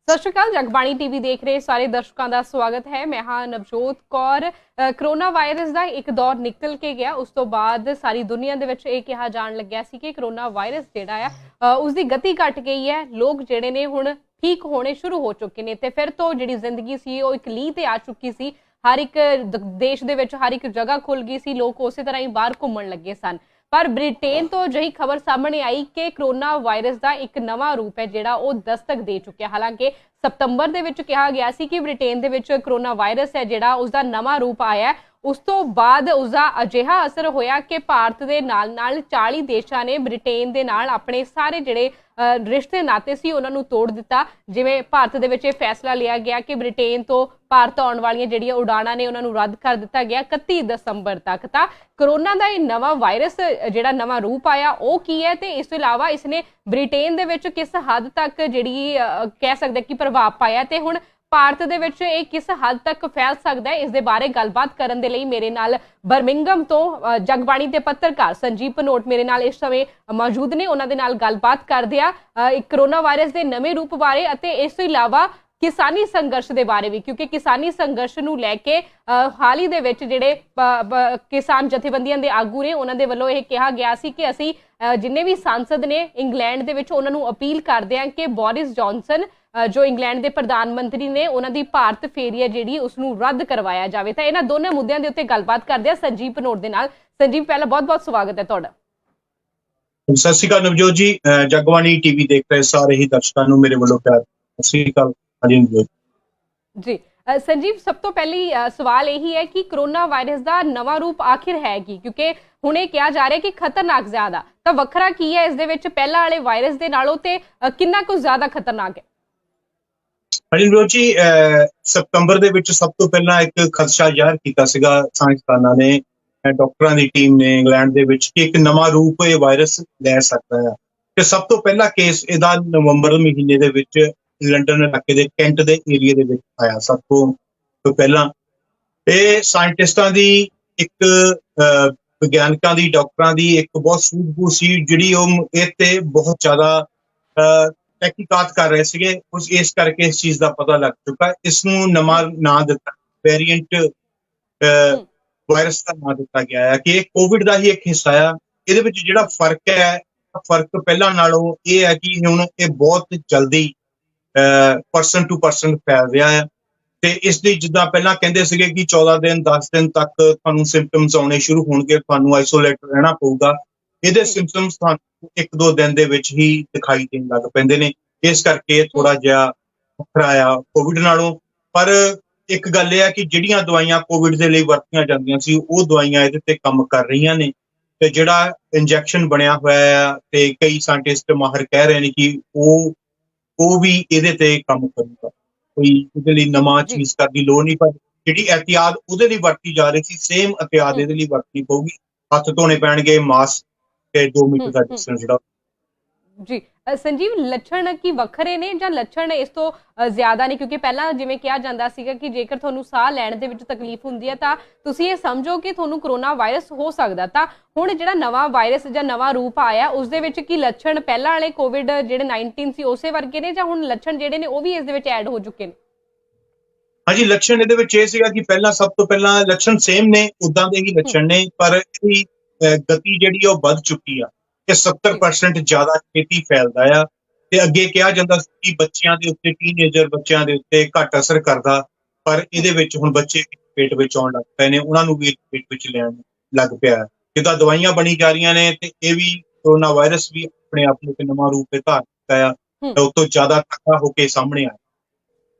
ਸਤਿ ਸ਼੍ਰੀ ਅਕਾਲ। ਜਗਬਾਣੀ ਟੀਵੀ ਦੇਖ ਰਹੇ ਸਾਰੇ ਦਰਸ਼ਕਾਂ ਦਾ ਸਵਾਗਤ ਹੈ। ਮੈਂ ਹਾਂ ਨਵਜੋਤ ਕੌਰ। ਕਰੋਨਾ ਵਾਇਰਸ ਦਾ ਇੱਕ ਦੌਰ ਨਿਕਲ ਕੇ ਗਿਆ, ਉਸ ਤੋਂ ਬਾਅਦ ਸਾਰੀ ਦੁਨੀਆ ਦੇ ਵਿੱਚ ਇਹ ਕਿਹਾ ਜਾਣ ਲੱਗਿਆ ਸੀ ਕਿ ਕਰੋਨਾ ਵਾਇਰਸ ਜਿਹੜਾ ਆ ਉਸ ਦੀ ਗਤੀ ਘਟ ਗਈ ਹੈ। ਲੋਕ ਜਿਹੜੇ ਨੇ ਹੁਣ ਠੀਕ ਹੋਣੇ ਸ਼ੁਰੂ ਹੋ ਚੁੱਕੇ ਨੇ ਤੇ ਫਿਰ ਤੋਂ ਜਿਹੜੀ ਜ਼ਿੰਦਗੀ ਸੀ ਉਹ ਇੱਕ ਲੀਹ ਤੇ ਆ ਚੁੱਕੀ ਸੀ। ਹਰ ਇੱਕ ਦੇਸ਼ ਦੇ ਵਿੱਚ ਹਰ ਇੱਕ ਜਗ੍ਹਾ ਖੁੱਲ ਗਈ ਸੀ, ਲੋਕ ਉਸੇ ਤਰ੍ਹਾਂ ਹੀ ਬਾਹਰ ਘੁੰਮਣ ਲੱਗੇ ਸਨ। ਪਰ ਬ੍ਰਿਟੇਨ ਤੋਂ ਅਜਿਹੀ ਖਬਰ ਸਾਹਮਣੇ ਆਈ ਕਿ ਕਰੋਨਾ ਵਾਇਰਸ ਦਾ ਇੱਕ ਨਵਾਂ ਰੂਪ ਹੈ ਜਿਹੜਾ ਉਹ ਦਸਤਕ ਦੇ ਚੁੱਕਿਆ। ਹਾਲਾਂਕਿ ਸਤੰਬਰ ਦੇ ਵਿੱਚ ਕਿਹਾ ਗਿਆ ਸੀ ਕਿ ਬ੍ਰਿਟੇਨ ਦੇ ਵਿੱਚ ਕਰੋਨਾ ਵਾਇਰਸ ਹੈ ਜਿਹੜਾ ਉਸਦਾ ਨਵਾਂ ਰੂਪ ਆਇਆ। ਉਸ ਤੋਂ ਬਾਅਦ ਉਸਦਾ ਅਜਿਹਾ ਅਸਰ ਹੋਇਆ ਕਿ ਭਾਰਤ ਦੇ ਨਾਲ 40 ਦੇਸ਼ਾਂ ਨੇ ਬ੍ਰਿਟੇਨ ਦੇ ਨਾਲ ਆਪਣੇ ਸਾਰੇ ਜਿਹੜੇ ਰਿਸ਼ਤੇ ਨਾਤੇ ਸੀ ਉਹਨਾਂ ਨੂੰ ਤੋੜ ਦਿੱਤਾ। ਜਿਵੇਂ ਭਾਰਤ ਦੇ ਵਿੱਚ ਇਹ ਫੈਸਲਾ ਲਿਆ ਗਿਆ ਕਿ ਬ੍ਰਿਟੇਨ ਤੋਂ ਭਾਰਤ ਆਉਣ ਵਾਲੀਆਂ ਜਿਹੜੀਆਂ ਉਡਾਣਾਂ ਨੇ ਉਹਨਾਂ ਨੂੰ ਰੱਦ ਕਰ ਦਿੱਤਾ ਗਿਆ 31 ਦਸੰਬਰ ਤੱਕ। ਤਾਂ ਕਰੋਨਾ ਦਾ ਇਹ ਨਵਾਂ ਵਾਇਰਸ ਜਿਹੜਾ ਨਵਾਂ ਰੂਪ ਆਇਆ ਉਹ ਕੀ ਹੈ ਤੇ ਇਸ ਤੋਂ ਇਲਾਵਾ ਇਸਨੇ ਬ੍ਰਿਟੇਨ ਦੇ ਵਿੱਚ ਕਿਸ ਹੱਦ ਤੱਕ ਜਿਹੜੀ ਕਹਿ ਸਕਦੇ ਕਿ ਪ੍ਰਭਾਵ ਪਾਇਆ ਤੇ ਹੁਣ ਭਾਰਤ ਦੇ ਵਿੱਚ ਇਹ ਕਿਸ ਹੱਦ ਤੱਕ ਫੈਲ ਸਕਦਾ ਹੈ, ਇਸ ਦੇ ਬਾਰੇ ਗੱਲਬਾਤ ਕਰਨ ਦੇ ਲਈ ਮੇਰੇ ਨਾਲ ਬਰਮਿੰਗਮ ਤੋਂ ਜਗਬਾਣੀ ਦੇ ਪੱਤਰਕਾਰ ਸੰਜੀਵ ਭਨੋਟ ਮੇਰੇ ਨਾਲ ਇਸ ਸਮੇਂ ਮੌਜੂਦ ਨੇ। ਉਹਨਾਂ ਦੇ ਨਾਲ ਗੱਲਬਾਤ ਕਰਦੇ ਆ ਕਰੋਨਾ ਵਾਇਰਸ ਦੇ ਨਵੇਂ ਰੂਪ ਬਾਰੇ ਅਤੇ ਇਸ ਤੋਂ ਇਲਾਵਾ ਕਿਸਾਨੀ ਸੰਘਰਸ਼ ਦੇ ਬਾਰੇ ਵੀ, ਕਿਉਂਕਿ ਕਿਸਾਨੀ ਸੰਘਰਸ਼ ਨੂੰ ਲੈ ਕੇ ਹਾਲ ਹੀ ਦੇ ਵਿੱਚ ਜਿਹੜੇ ਕਿਸਾਨ ਜਥੇਬੰਦੀਆਂ ਦੇ ਆਗੂ ਨੇ ਉਹਨਾਂ ਦੇ ਵੱਲੋਂ ਇਹ ਕਿਹਾ ਗਿਆ ਸੀ ਕਿ ਅਸੀਂ ਜਿੰਨੇ ਵੀ ਸਾਂਸਦ ਨੇ ਇੰਗਲੈਂਡ ਦੇ ਵਿੱਚ ਉਹਨਾਂ ਨੂੰ ਅਪੀਲ ਕਰਦੇ ਹਾਂ ਕਿ ਬੋਰਿਸ ਜੌਨਸਨ ਜੋ ਇੰਗਲੈਂਡ ਦੇ ਪ੍ਰਧਾਨ ਮੰਤਰੀ ਨੇ ਉਹਨਾਂ ਦੀ ਭਾਰਤ ਫੇਰੀ ਹੈ ਜਿਹੜੀ ਉਸਨੂੰ ਰੱਦ ਕਰਵਾਇਆ ਜਾਵੇ। ਤਾਂ ਇਹਨਾਂ ਦੋਨੇ ਮੁੱਦਿਆਂ ਦੇ ਉੱਤੇ ਗੱਲਬਾਤ ਕਰਦੇ ਆ ਸੰਜੀਵ ਭਨੋਟ ਦੇ ਨਾਲ। ਸੰਜੀਵ, ਪਹਿਲਾਂ ਬਹੁਤ-ਬਹੁਤ ਸਵਾਗਤ ਹੈ ਤੁਹਾਡਾ। ਸਤਿ ਸ਼੍ਰੀ ਅਕਾਲ ਨਵਜੋਤ ਜੀ। ਜਗਬਾਣੀ ਟੀਵੀ ਦੇਖ ਰਹੇ ਸਾਰੇ ਹੀ ਦਰਸ਼ਕਾਂ ਨੂੰ ਮੇਰੇ ਵੱਲੋਂ ਪਿਆਰ ਸਤਿ ਸ਼੍ਰੀ ਅਕਾਲ ਜੀ। ਸੰਜੀਵ, ਸਭ ਤੋਂ ਪਹਿਲੀ ਸਵਾਲ ਇਹੀ ਹੈ ਕਿ ਕਰੋਨਾ ਵਾਇਰਸ ਦਾ ਨਵਾਂ ਰੂਪ ਆਖਿਰ ਹੈ ਕੀ, ਕਿਉਂਕਿ ਹੁਣ ਇਹ ਕਿਹਾ ਜਾ ਰਿਹਾ ਕਿ ਖਤਰਨਾਕ ਜ਼ਿਆਦਾ, ਤਾਂ ਵੱਖਰਾ ਕੀ ਹੈ ਇਸ ਦੇ ਵਿੱਚ ਪਹਿਲਾਂ ਵਾਲੇ ਵਾਇਰਸ ਦੇ ਨਾਲੋਂ ਤੇ ਕਿੰਨਾ ਕੁ ਜ਼ਿਆਦਾ ਖਤਰਨਾਕ ਹੈ? ਨਵਜੋਤ ਜੀ, ਸਤੰਬਰ ਦੇ ਵਿੱਚ ਸਭ ਤੋਂ ਪਹਿਲਾਂ ਇੱਕ ਖਦਸ਼ਾ ਜ਼ਾਹਰ ਕੀਤਾ ਸੀਗਾ ਸਾਇੰਸਦਾਨਾਂ ਨੇ, ਡਾਕਟਰਾਂ ਦੀ ਟੀਮ ਨੇ ਇੰਗਲੈਂਡ ਦੇ ਵਿੱਚ ਕਿ ਇੱਕ ਨਵਾਂ ਰੂਪ ਇਹ ਵਾਇਰਸ ਲੈ ਸਕਦਾ ਹੈ। ਤੇ ਸਭ ਤੋਂ ਪਹਿਲਾ ਕੇਸ ਇਹਦਾ ਨਵੰਬਰ ਮਹੀਨੇ ਦੇ ਵਿੱਚ ਲੰਡਨ ਇਲਾਕੇ ਦੇ ਕੈਂਟ ਦੇ ਏਰੀਆ ਦੇ ਵਿੱਚ ਆਇਆ। ਸਭ ਤੋਂ ਪਹਿਲਾਂ ਇਹ ਸਾਇੰਟਿਸਟਾਂ ਦੀ ਇੱਕ ਵਿਗਿਆਨਕਾਂ ਦੀ ਡਾਕਟਰਾਂ ਦੀ ਇੱਕ ਬਹੁਤ ਸੂਝ-ਬੂਝ ਸੀ ਜਿਹੜੀ ਉਹ ਇਹ ਤੇ ਬਹੁਤ ਜ਼ਿਆਦਾ ਤਹਿਕੀਕਾਤ ਕਰ ਰਹੇ ਸੀਗੇ। ਇਸ ਕਰਕੇ ਇਸ ਚੀਜ਼ ਦਾ ਪਤਾ ਲੱਗ ਚੁੱਕਾ। ਇਸ ਨੂੰ ਨਵਾਂ ਨਾਂ ਦਿੱਤਾ, ਵੇਰੀਐਂਟ ਵਾਇਰਸ ਦਾ ਨਾਂ ਦਿੱਤਾ ਗਿਆ ਹੈ ਕਿ ਇਹ ਕੋਵਿਡ ਦਾ ਹੀ ਇੱਕ ਹਿੱਸਾ ਆ। ਇਹਦੇ ਵਿੱਚ ਜਿਹੜਾ ਫਰਕ ਹੈ, ਫਰਕ ਪਹਿਲਾਂ ਨਾਲੋਂ ਇਹ ਹੈ ਕਿ ਹੁਣ ਇਹ ਬਹੁਤ ਜਲਦੀ ਪਰਸਨ ਟੂ ਪਰਸਨ ਫੈਲ ਰਿਹਾ ਹੈ। ਤੇ ਇਸ ਲਈ ਜਿੱਦਾਂ ਪਹਿਲਾਂ ਕਹਿੰਦੇ ਸੀਗੇ ਕਿ 14 ਦਿਨ 10 ਦਿਨ ਤੱਕ ਤੁਹਾਨੂੰ ਸਿੰਪਟਮਸ ਆਉਣੇ ਸ਼ੁਰੂ ਹੋਣਗੇ, ਤੁਹਾਨੂੰ ਆਈਸੋਲੇਟ ਰਹਿਣਾ ਪਊਗਾ। ਇਹਦੇ ਸਿੰਪਟਮਸ ਤੁਹਾਨੂੰ 1-2 ਦਿਨ ਦੇ ਵਿੱਚ ਹੀ ਦਿਖਾਈ ਦੇਣ ਲੱਗ ਪੈਂਦੇ ਨੇ। ਇਸ ਕਰਕੇ ਥੋੜਾ ਜਿਹਾ ਵੱਖਰਾ ਆ ਕੋਵਿਡ ਨਾਲੋਂ। ਪਰ ਇੱਕ ਗੱਲ ਇਹ ਹੈ ਕਿ ਜਿਹੜੀਆਂ ਦਵਾਈਆਂ ਕੋਵਿਡ ਦੇ ਲਈ ਵਰਤੀਆਂ ਜਾਂਦੀਆਂ ਸੀ ਉਹ ਦਵਾਈਆਂ ਇਹਦੇ ਤੇ ਕੰਮ ਕਰ ਰਹੀਆਂ ਨੇ। ਤੇ ਜਿਹੜਾ ਇੰਜੈਕਸ਼ਨ ਬਣਿਆ ਹੋਇਆ ਆ ਤੇ ਕਈ ਸਾਇੰਟਿਸਟ ਮਾਹਰ ਕਹਿ ਰਹੇ ਨੇ ਕਿ ਉਹ ਵੀ ਇਹਦੇ ਤੇ ਕੰਮ ਕਰੂਗਾ। ਕੋਈ ਉਹਦੇ ਲਈ ਨਵਾਂ ਚੀਜ਼ ਕਰਨ ਦੀ ਲੋੜ ਨਹੀਂ, ਪਰ ਜਿਹੜੀ ਇਹਤਿਆਤ ਉਹਦੇ ਲਈ ਵਰਤੀ ਜਾ ਰਹੀ ਸੀ ਸੇਮ ਇਹਤਿਆਤ ਇਹਦੇ ਲਈ ਵਰਤਣੀ ਪਊਗੀ। ਹੱਥ ਧੋਣੇ ਪੈਣਗੇ, ਮਾਸਕ ਤੇ 2 ਮੀਟਰ ਦਾ ਡਿਸਟੈਂਸ ਜਿਹੜਾ। ਜੀ ਸੰਜੀਵ, ਲੱਛਣ ਕੀ ਵੱਖਰੇ ਨੇ ਜਾਂ ਲੱਛਣ ਇਸ ਤੋਂ ਜ਼ਿਆਦਾ ਨੇ? ਕਿਉਂਕਿ ਪਹਿਲਾਂ ਜਿਵੇਂ ਕਿਹਾ ਜਾਂਦਾ ਸੀਗਾ ਕਿ ਜੇਕਰ ਤੁਹਾਨੂੰ ਸਾਹ ਲੈਣ ਦੇ ਵਿੱਚ ਤਕਲੀਫ ਹੁੰਦੀ ਹੈ ਤਾਂ ਤੁਸੀਂ ਇਹ ਸਮਝੋ ਕਿ ਤੁਹਾਨੂੰ ਕਰੋਨਾ ਵਾਇਰਸ ਹੋ ਸਕਦਾ। ਤਾਂ ਹੁਣ ਜਿਹੜਾ ਨਵਾਂ ਵਾਇਰਸ ਜਾਂ ਨਵਾਂ ਰੂਪ ਆਇਆ ਉਸ ਦੇ ਵਿੱਚ ਕੀ ਲੱਛਣ ਪਹਿਲਾਂ ਵਾਲੇ ਕੋਵਿਡ ਜਿਹੜੇ 19 ਸੀ ਉਸੇ ਵਰਗੇ ਨੇ ਜਾਂ ਹੁਣ ਲੱਛਣ ਜਿਹੜੇ ਨੇ ਉਹ ਵੀ ਇਸ ਦੇ ਵਿੱਚ ਐਡ ਹੋ ਚੁੱਕੇ ਨੇ? ਹਾਂਜੀ, ਲੱਛਣ ਇਹਦੇ ਵਿੱਚ ਇਹ ਸੀਗਾ ਕਿ ਪਹਿਲਾਂ ਸਭ ਤੋਂ ਪਹਿਲਾਂ ਲੱਛਣ ਸੇਮ ਨੇ, ਉਦਾਂ ਦੇ ਹੀ ਲੱਛਣ ਨੇ, ਪਰ ਇਹਦੀ ਗਤੀ ਜਿਹੜੀ ਉਹ ਵੱਧ ਚੁੱਕੀ ਆ। ਇਹ 70% ਜ਼ਿਆਦਾ ਛੇਤੀ ਫੈਲਦਾ ਆ। ਤੇ ਅੱਗੇ ਕਿਹਾ ਜਾਂਦਾ ਸੀ ਕਿ ਬੱਚਿਆਂ ਦੇ ਉੱਤੇ, ਟੀਨੇਜਰ ਬੱਚਿਆਂ ਦੇ ਉੱਤੇ ਘੱਟ ਅਸਰ ਕਰਦਾ, ਪਰ ਇਹਦੇ ਵਿੱਚ ਹੁਣ ਬੱਚੇ ਪੇਟ ਵਿੱਚ ਆਉਣ ਲੱਗ ਪਏ ਨੇ, ਉਹਨਾਂ ਨੂੰ ਵੀ ਪੇਟ ਵਿੱਚ ਲੈਣ ਲੱਗ ਪਿਆ। ਜਿੱਦਾਂ ਦਵਾਈਆਂ ਬਣੀ ਜਾ ਰਹੀਆਂ ਨੇ ਤੇ ਇਹ ਵੀ ਕਰੋਨਾ ਵਾਇਰਸ ਵੀ ਆਪਣੇ ਆਪ ਨੂੰ ਇੱਕ ਨਵਾਂ ਰੂਪ ਧਾਰ ਕੀਤਾ ਆ, ਉਸ ਤੋਂ ਜ਼ਿਆਦਾ ਤਕੜਾ ਹੋ ਕੇ ਸਾਹਮਣੇ ਆਇਆ।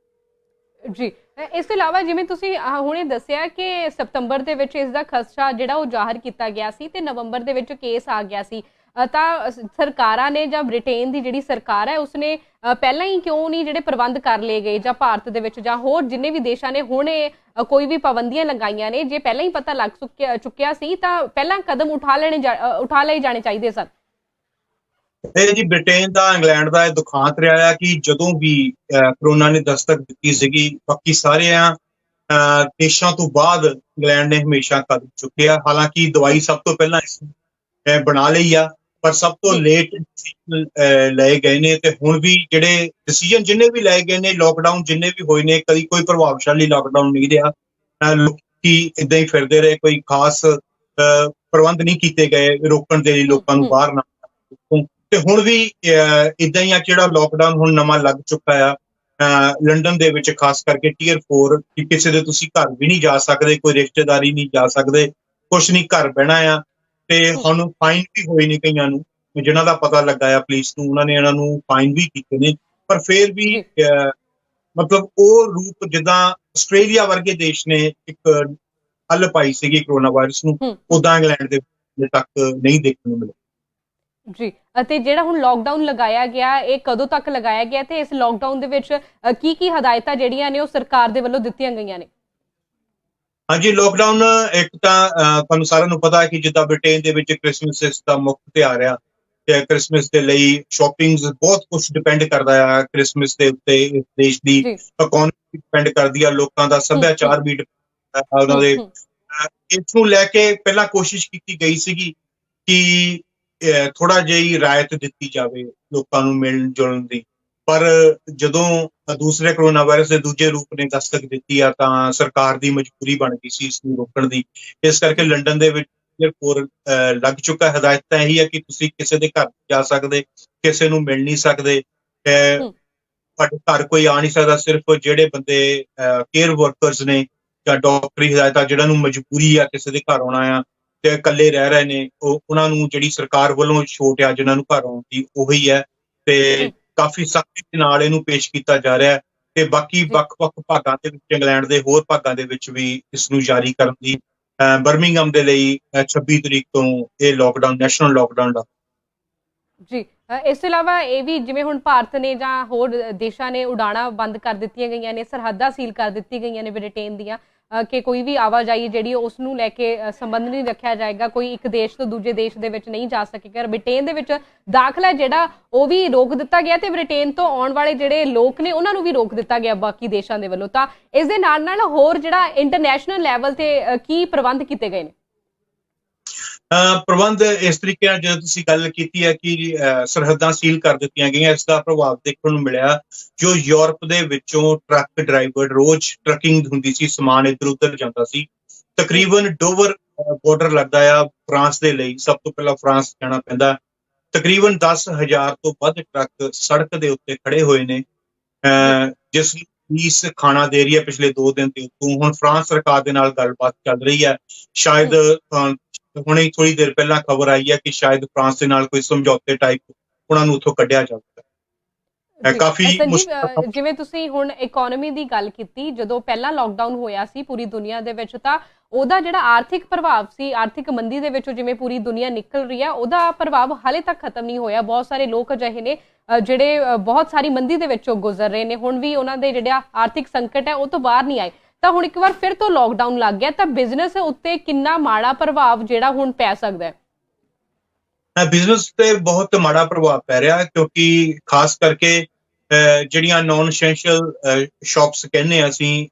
ਜੀ, ਇਸ ਤੋਂ ਇਲਾਵਾ ਜਿਵੇਂ ਤੁਸੀਂ ਹੁਣੇ ਦੱਸਿਆ ਕਿ ਸਤੰਬਰ ਦੇ ਵਿੱਚ ਇਸ ਦਾ ਖਦਸ਼ਾ ਜਿਹੜਾ ਉਹ ਜ਼ਾਹਰ ਕੀਤਾ ਗਿਆ ਸੀ ਤੇ ਨਵੰਬਰ ਦੇ ਵਿੱਚ ਕੇਸ ਆ ਗਿਆ ਸੀ, ਤਾਂ ਸਰਕਾਰਾਂ ਨੇ ਜਾਂ ਬ੍ਰਿਟੇਨ ਦੀ ਜਿਹੜੀ ਸਰਕਾਰ ਹੈ ਉਸਨੇ ਪਹਿਲਾਂ ਹੀ ਕਿਉਂ ਨਹੀਂ ਜਿਹੜੇ ਪ੍ਰਬੰਧ ਕਰ ਲਏ ਗਏ, ਜਾਂ ਭਾਰਤ ਦੇ ਵਿੱਚ ਜਾਂ ਹੋਰ ਜਿੰਨੇ ਵੀ ਦੇਸ਼ਾਂ ਨੇ ਹੁਣ ਕੋਈ ਵੀ ਪਾਬੰਦੀਆਂ ਲਗਾਈਆਂ ਨੇ? ਜੇ ਪਹਿਲਾਂ ਹੀ ਪਤਾ ਲੱਗ ਚੁੱਕਿਆ ਸੀ ਤਾਂ ਪਹਿਲਾਂ ਕਦਮ ਉਠਾ ਲਏ ਜਾਣੇ ਚਾਹੀਦੇ ਸਨ। ਇਹ ਜੀ ਬ੍ਰਿਟੇਨ ਦਾ, ਇੰਗਲੈਂਡ ਦਾ ਇਹ ਦੁਖਾਂਤ ਰਿਹਾ ਆ ਕਿ ਜਦੋਂ ਵੀ ਕਰੋਨਾ ਨੇ ਦਸਤਕ ਦਿੱਤੀ ਸੀਗੀ, ਬਾਕੀ ਸਾਰਿਆਂ ਦੇਸ਼ਾਂ ਤੋਂ ਬਾਅਦ ਇੰਗਲੈਂਡ ਨੇ ਹਮੇਸ਼ਾ ਕਦਮ ਚੁੱਕਿਆ। ਹਾਲਾਂਕਿ ਦਵਾਈ ਸਭ ਤੋਂ ਪਹਿਲਾਂ ਬਣਾ ਲਈ ਆ, ਪਰ ਸਭ ਤੋਂ ਜੀ ਲੇਟ ਲਏ ਗਏ ਨੇ। ਤੇ ਹੁਣ ਵੀ ਜਿਹੜੇ ਡਿਸੀਜਨ ਜਿੰਨੇ ਵੀ ਲਏ ਗਏ ਨੇ, ਲੋਕਡਾਊਨ ਜਿੰਨੇ ਵੀ ਹੋਏ ਨੇ, ਕਦੀ ਕੋਈ ਪ੍ਰਭਾਵਸ਼ਾਲੀ ਲੋਕਡਾਊਨ ਨਹੀਂ ਰਿਹਾ। ਲੋਕੀ ਏਦਾਂ ਹੀ ਫਿਰਦੇ ਰਹੇ, ਕੋਈ ਖਾਸ ਪ੍ਰਬੰਧ ਨਹੀਂ ਕੀਤੇ ਗਏ ਰੋਕਣ ਦੇ ਲਈ ਹੂੰ ਲੋਕਾਂ ਨੂੰ ਹੂੰ ਬਾਹਰ ਨਾ ਨਿਕਲਣ। ਤੇ ਹੁਣ ਵੀ ਏਦਾਂ ਹੀ ਆ, ਜਿਹੜਾ ਲੋਕਡਾਊਨ ਹੁਣ ਨਵਾਂ ਲੱਗ ਚੁੱਕਾ ਆ ਲੰਡਨ ਦੇ ਵਿੱਚ, ਖਾਸ ਕਰਕੇ ਟੀਅਰ 4, ਕਿ ਕਿਸੇ ਦੇ ਤੁਸੀਂ ਘਰ ਵੀ ਨਹੀਂ ਜਾ ਸਕਦੇ, ਕੋਈ ਰਿਸ਼ਤੇਦਾਰੀ ਨਹੀਂ ਜਾ ਸਕਦੇ, ਕੁਛ ਨਹੀਂ, ਘਰ ਬਹਿਣਾ ਆ। ਤੇ ਹੂੰ ਹੁਣ ਫਾਈਨ ਵੀ ਹੋਏ ਨੇ ਕਈਆਂ ਨੂੰ, ਜਿਨ੍ਹਾਂ ਦਾ ਪਤਾ ਲੱਗਾ ਆ ਪੁਲਿਸ ਨੂੰ, ਉਹਨਾਂ ਨੇ ਇਹਨਾਂ ਨੂੰ ਫਾਈਨ ਵੀ ਕੀਤੇ ਨੇ। ਪਰ ਫਿਰ ਵੀ ਜੀ ਮਤਲਬ ਉਹ ਰੂਪ ਜਿੱਦਾਂ ਆਸਟ੍ਰੇਲੀਆ ਵਰਗੇ ਦੇਸ਼ ਨੇ ਇੱਕ ਹੱਲ ਪਾਈ ਸੀਗੀ ਕਰੋਨਾ ਵਾਇਰਸ ਨੂੰ, ਹੂੰ ਉਦਾਂ ਇੰਗਲੈਂਡ ਦੇ ਹਜੇ ਤੱਕ ਨਹੀਂ ਦੇਖਣ ਨੂੰ ਮਿਲਿਆ। ਜੀ ਅਤੇ ਜਿਹੜਾ ਹੁਣ ਲੋਕਡਾਊਨ ਲਗਾਇਆ ਗਿਆ, ਇਹ ਕਦੋਂ ਤੱਕ ਲਗਾਇਆ ਗਿਆ ਤੇ ਇਸ ਲੋਕਡਾਊਨ ਦੇ ਵਿੱਚ ਕੀ ਕੀ ਹਦਾਇਤਾਂ ਜਿਹੜੀਆਂ ਨੇ ਉਹ ਸਰਕਾਰ ਦੇ ਵੱਲੋਂ ਦਿੱਤੀਆਂ ਗਈਆਂ ਨੇ? ਹਾਂਜੀ, ਲੋਕਡਾਊਨ ਇੱਕ ਤਾਂ ਤੁਹਾਨੂੰ ਸਾਰਿਆਂ ਨੂੰ ਪਤਾ ਹੈ ਕਿ ਜਿੱਦਾਂ ਬ੍ਰਿਟੇਨ ਦੇ ਵਿੱਚ ਕ੍ਰਿਸਮਸ ਦਾ ਮੁੱਖ ਤਿਉਹਾਰ ਆ, ਤੇ ਕ੍ਰਿਸਮਸ ਦੇ ਲਈ ਸ਼ਾਪਿੰਗਸ ਬਹੁਤ ਕੁਝ ਡਿਪੈਂਡ ਕਰਦਾ ਆ ਕ੍ਰਿਸਮਸ ਦੇ ਉੱਤੇ। ਇਸ ਦੇਸ਼ ਦੀ ਜੀ ਇਕਨੋਮੀ ਡਿਪੈਂਡ ਕਰਦੀ ਆ, ਲੋਕਾਂ ਦਾ ਹੂੰ ਹੂੰ ਸੱਭਿਆਚਾਰ ਵੀ depend ਕਰਦਾ ਉਹਨਾਂ ਹੂੰ ਦੇ। ਹੂੰ ਇਸ ਨੂੰ ਲੈ ਕੇ ਪਹਿਲਾਂ ਕੋਸ਼ਿਸ਼ ਕੀਤੀ ਗਈ ਸੀਗੀ ਕਿ ਥੋੜਾ ਜਿਹੀ ਰਾਇਤ ਦਿੱਤੀ ਜਾਵੇ ਲੋਕਾਂ ਨੂੰ ਮਿਲਣ ਜੁਲਣ ਦੀ। ਪਰ ਜਦੋਂ ਦੂਸਰੇ ਕਰੋਨਾ ਵਾਇਰਸ ਦੇ ਦੂਜੇ ਰੂਪ ਨੇ ਦਸਤਕ ਦਿੱਤੀ ਆ, ਤਾਂ ਸਰਕਾਰ ਦੀ ਮਜਬੂਰੀ ਬਣ ਗਈ ਸੀ ਇਸ ਨੂੰ ਰੋਕਣ ਦੀ। ਇਸ ਕਰਕੇ ਜੀ ਲੰਡਨ ਦੇ ਵਿੱਚ ਹੋਰ ਲੱਗ ਚੁੱਕਾ। ਹਦਾਇਤਾਂ ਇਹੀ ਹੈ ਕਿ ਤੁਸੀਂ ਕਿਸੇ ਦੇ ਘਰ ਨਹੀਂ ਜਾ ਸਕਦੇ, ਕਿਸੇ ਨੂੰ ਮਿਲ ਨਹੀਂ ਸਕਦੇ, ਹੂੰ ਤੁਹਾਡੇ ਘਰ ਕੋਈ ਆ ਨਹੀਂ ਸਕਦਾ। ਸਿਰਫ ਜਿਹੜੇ ਬੰਦੇ ਕੇਅਰ ਵਰਕਰਸ ਨੇ ਜਾਂ ਡਾਕਟਰੀ ਹਦਾਇਤਾਂ, ਜਿਹਨਾਂ ਨੂੰ ਮਜਬੂਰੀ ਆ ਕਿਸੇ ਦੇ ਘਰ ਆਉਣਾ ਆ ਤੇ ਇਕੱਲੇ ਰਹਿ ਰਹੇ ਨੇ, ਉਹਨਾਂ ਨੂੰ ਜਿਹੜੀ ਸਰਕਾਰ ਵੱਲੋਂ ਛੋਟ ਆ ਜਿਹਨਾਂ ਨੂੰ ਘਰ ਆਉਣ ਦੀ, ਉਹੀ ਹੈ। ਤੇ ਜੀ ਕਾਫੀ ਸਖਤੀ ਦੇ ਨਾਲ ਇਹਨੂੰ ਪੇਸ਼ ਕੀਤਾ ਜਾ ਰਿਹਾ ਹੈ। ਤੇ ਬਾਕੀ ਜੀ ਵੱਖ-ਵੱਖ ਭਾਗਾਂ ਦੇ ਵਿੱਚ, ਇੰਗਲੈਂਡ ਦੇ ਹੋਰ ਭਾਗਾਂ ਦੇ ਵਿੱਚ ਵੀ ਇਸ ਨੂੰ ਜਾਰੀ ਕਰਨ ਦੀ ਬਰਮਿੰਘਮ ਦੇ ਲਈ 26 ਤਰੀਕ ਤੋਂ ਇਹ ਲੋਕਡਾਊਨ, ਨੈਸ਼ਨਲ ਲੋਕਡਾਊਨ ਦਾ। ਜੀ ਇਸ ਤੋਂ ਇਲਾਵਾ ਇਹ ਵੀ, ਜਿਵੇਂ ਹੁਣ ਭਾਰਤ ਨੇ ਜਾਂ ਹੋਰ ਦੇਸ਼ਾਂ ਨੇ ਉਡਾਣਾਂ ਬੰਦ ਕਰ ਦਿੱਤੀਆਂ ਗਈਆਂ ਨੇ, ਸਰਹੱਦਾਂ ਸੀਲ ਕਰ ਦਿੱਤੀ ਗਈਆਂ ਨੇ ਬ੍ਰਿਟੇਨ ਦੀਆਂ, ਕਿ ਕੋਈ ਵੀ ਆਵਾਜਾਈ ਜਿਹੜੀ ਉਸ ਨੂੰ ਲੈ ਕੇ ਸੰਬੰਧ ਨਹੀਂ ਰੱਖਿਆ ਜਾਏਗਾ, ਕੋਈ ਇੱਕ ਦੇਸ਼ ਤੋਂ ਦੂਜੇ ਦੇਸ਼ ਦੇ ਵਿੱਚ ਨਹੀਂ ਜਾ ਸਕੇਗਾ। ਬ੍ਰਿਟੇਨ ਦੇ ਵਿੱਚ ਦਾਖਲਾ ਜਿਹੜਾ ਉਹ ਵੀ ਰੋਕ ਦਿੱਤਾ ਗਿਆ ਤੇ ਬ੍ਰਿਟੇਨ ਤੋਂ ਆਉਣ ਵਾਲੇ ਜਿਹੜੇ ਲੋਕ ਨੇ ਉਹਨਾਂ ਨੂੰ ਵੀ ਰੋਕ ਦਿੱਤਾ ਗਿਆ ਬਾਕੀ ਦੇਸ਼ਾਂ ਦੇ ਵੱਲੋਂ। ਤਾਂ ਇਸ ਦੇ ਨਾਲ ਨਾਲ ਹੋਰ ਜਿਹੜਾ ਇੰਟਰਨੈਸ਼ਨਲ ਲੈਵਲ ਤੇ ਕੀ ਪ੍ਰਬੰਧ ਕੀਤੇ ਗਏ ਨੇ? ਪ੍ਰਬੰਧ ਇਸ ਤਰੀਕੇ ਨਾਲ, ਜਦੋਂ ਤੁਸੀਂ ਗੱਲ ਕੀਤੀ ਹੈ ਕਿ ਸਰਹੱਦਾਂ ਸੀਲ ਕਰ ਦਿੱਤੀਆਂ ਗਈਆਂ, ਇਸ ਦਾ ਪ੍ਰਭਾਵ ਦੇਖਣ ਨੂੰ ਮਿਲਿਆ। ਜੋ ਯੂਰਪ ਦੇ ਵਿੱਚੋਂ ਟਰੱਕ ਡਰਾਈਵਰ, ਰੋਜ਼ ਟਰੱਕਿੰਗ ਹੁੰਦੀ ਸੀ, ਸਮਾਨ ਇੱਧਰ ਉੱਧਰ ਜਾਂਦਾ ਸੀ, ਤਕਰੀਬਨ ਡੋਵਰ ਬਾਰਡਰ ਲੱਗਦਾ ਆ ਫਰਾਂਸ ਦੇ ਲਈ, ਸਭ ਤੋਂ ਪਹਿਲਾਂ ਫਰਾਂਸ ਜਾਣਾ ਪੈਂਦਾ। ਤਕਰੀਬਨ 10,000 ਤੋਂ ਵੱਧ ਟਰੱਕ ਸੜਕ ਦੇ ਉੱਤੇ ਖੜੇ ਹੋਏ ਨੇ, ਜਿਸ ਨੂੰ ਪੁਲਿਸ ਖਾਣਾ ਦੇ ਰਹੀ ਹੈ ਪਿਛਲੇ 2 ਦਿਨ ਦੇ ਉੱਤੋਂ। ਹੁਣ ਫਰਾਂਸ ਸਰਕਾਰ ਦੇ ਨਾਲ ਗੱਲਬਾਤ ਚੱਲ ਰਹੀ ਹੈ। ਸ਼ਾਇਦ ਹੁਣੇ ਥੋੜੀ ਦੇਰ ਪਹਿਲਾਂ ਖਬਰ ਆਈ ਹੈ ਕਿ ਸ਼ਾਇਦ ਫਰਾਂਸ ਦੇ ਨਾਲ ਕੋਈ ਸਮਝੌਤੇ ਟਾਈਪ ਉਹਨਾਂ ਨੂੰ ਉੱਥੋਂ ਕੱਢਿਆ ਜਾਊਗਾ। ਕਾਫੀ ਸੰਜੀਵ, ਜਿਵੇਂ ਤੁਸੀਂ ਹੁਣ ਇਕਨੋਮੀ ਦੀ ਗੱਲ ਕੀਤੀ, ਜਦੋਂ ਪਹਿਲਾ ਲੋਕਡਾਊਨ ਹੋਇਆ ਸੀ ਪੂਰੀ ਦੁਨੀਆ ਦੇ ਵਿੱਚ, ਤਾਂ ਉਹਦਾ ਜਿਹੜਾ ਆਰਥਿਕ ਪ੍ਰਭਾਵ ਸੀ, ਆਰਥਿਕ ਮੰਦੀ ਦੇ ਵਿੱਚੋਂ ਜਿਵੇਂ ਪੂਰੀ ਦੁਨੀਆ ਨਿਕਲ ਰਹੀ ਹੈ, ਉਹਦਾ ਪ੍ਰਭਾਵ ਹਾਲੇ ਤੱਕ ਖਤਮ ਨਹੀਂ ਹੋਇਆ। ਬਹੁਤ ਸਾਰੇ ਲੋਕ ਅਜਿਹੇ ਨੇ ਜਿਹੜੇ ਬਹੁਤ ਸਾਰੀ ਮੰਦੀ ਦੇ ਵਿੱਚੋਂ ਗੁਜ਼ਰ ਰਹੇ ਨੇ, ਹੁਣ ਵੀ ਉਹਨਾਂ ਦੇ ਜਿਹੜਾ ਆਰਥਿਕ ਸੰਕਟ ਹੈ ਉਹ ਤੋਂ ਬਾਹਰ ਨਹੀਂ ਆਏ। ਤਾਂ ਹੁਣ ਇੱਕ ਵਾਰ ਫਿਰ ਤੋਂ ਲੋਕਡਾਊਨ ਲੱਗ ਗਿਆ, ਤਾਂ ਬਿਜ਼ਨਸ ਉੱਤੇ ਕਿੰਨਾ ਮਾੜਾ ਪ੍ਰਭਾਵ ਜਿਹੜਾ ਹੁਣ ਪੈ ਸਕਦਾ ਹੈ? ਬਿਜ਼ਨਸ ਤੇ ਬਹੁਤ ਮਾੜਾ ਪ੍ਰਭਾਵ ਪੈ ਰਿਹਾ, ਕਿਉਂਕਿ ਖਾਸ ਕਰਕੇ ਜਿਹੜੀਆਂ ਨਾਨ ਐਸੈਂਸ਼ੀਅਲ ਸ਼ਾਪਸ ਕਹਿੰਦੇ ਆ ਅਸੀਂ,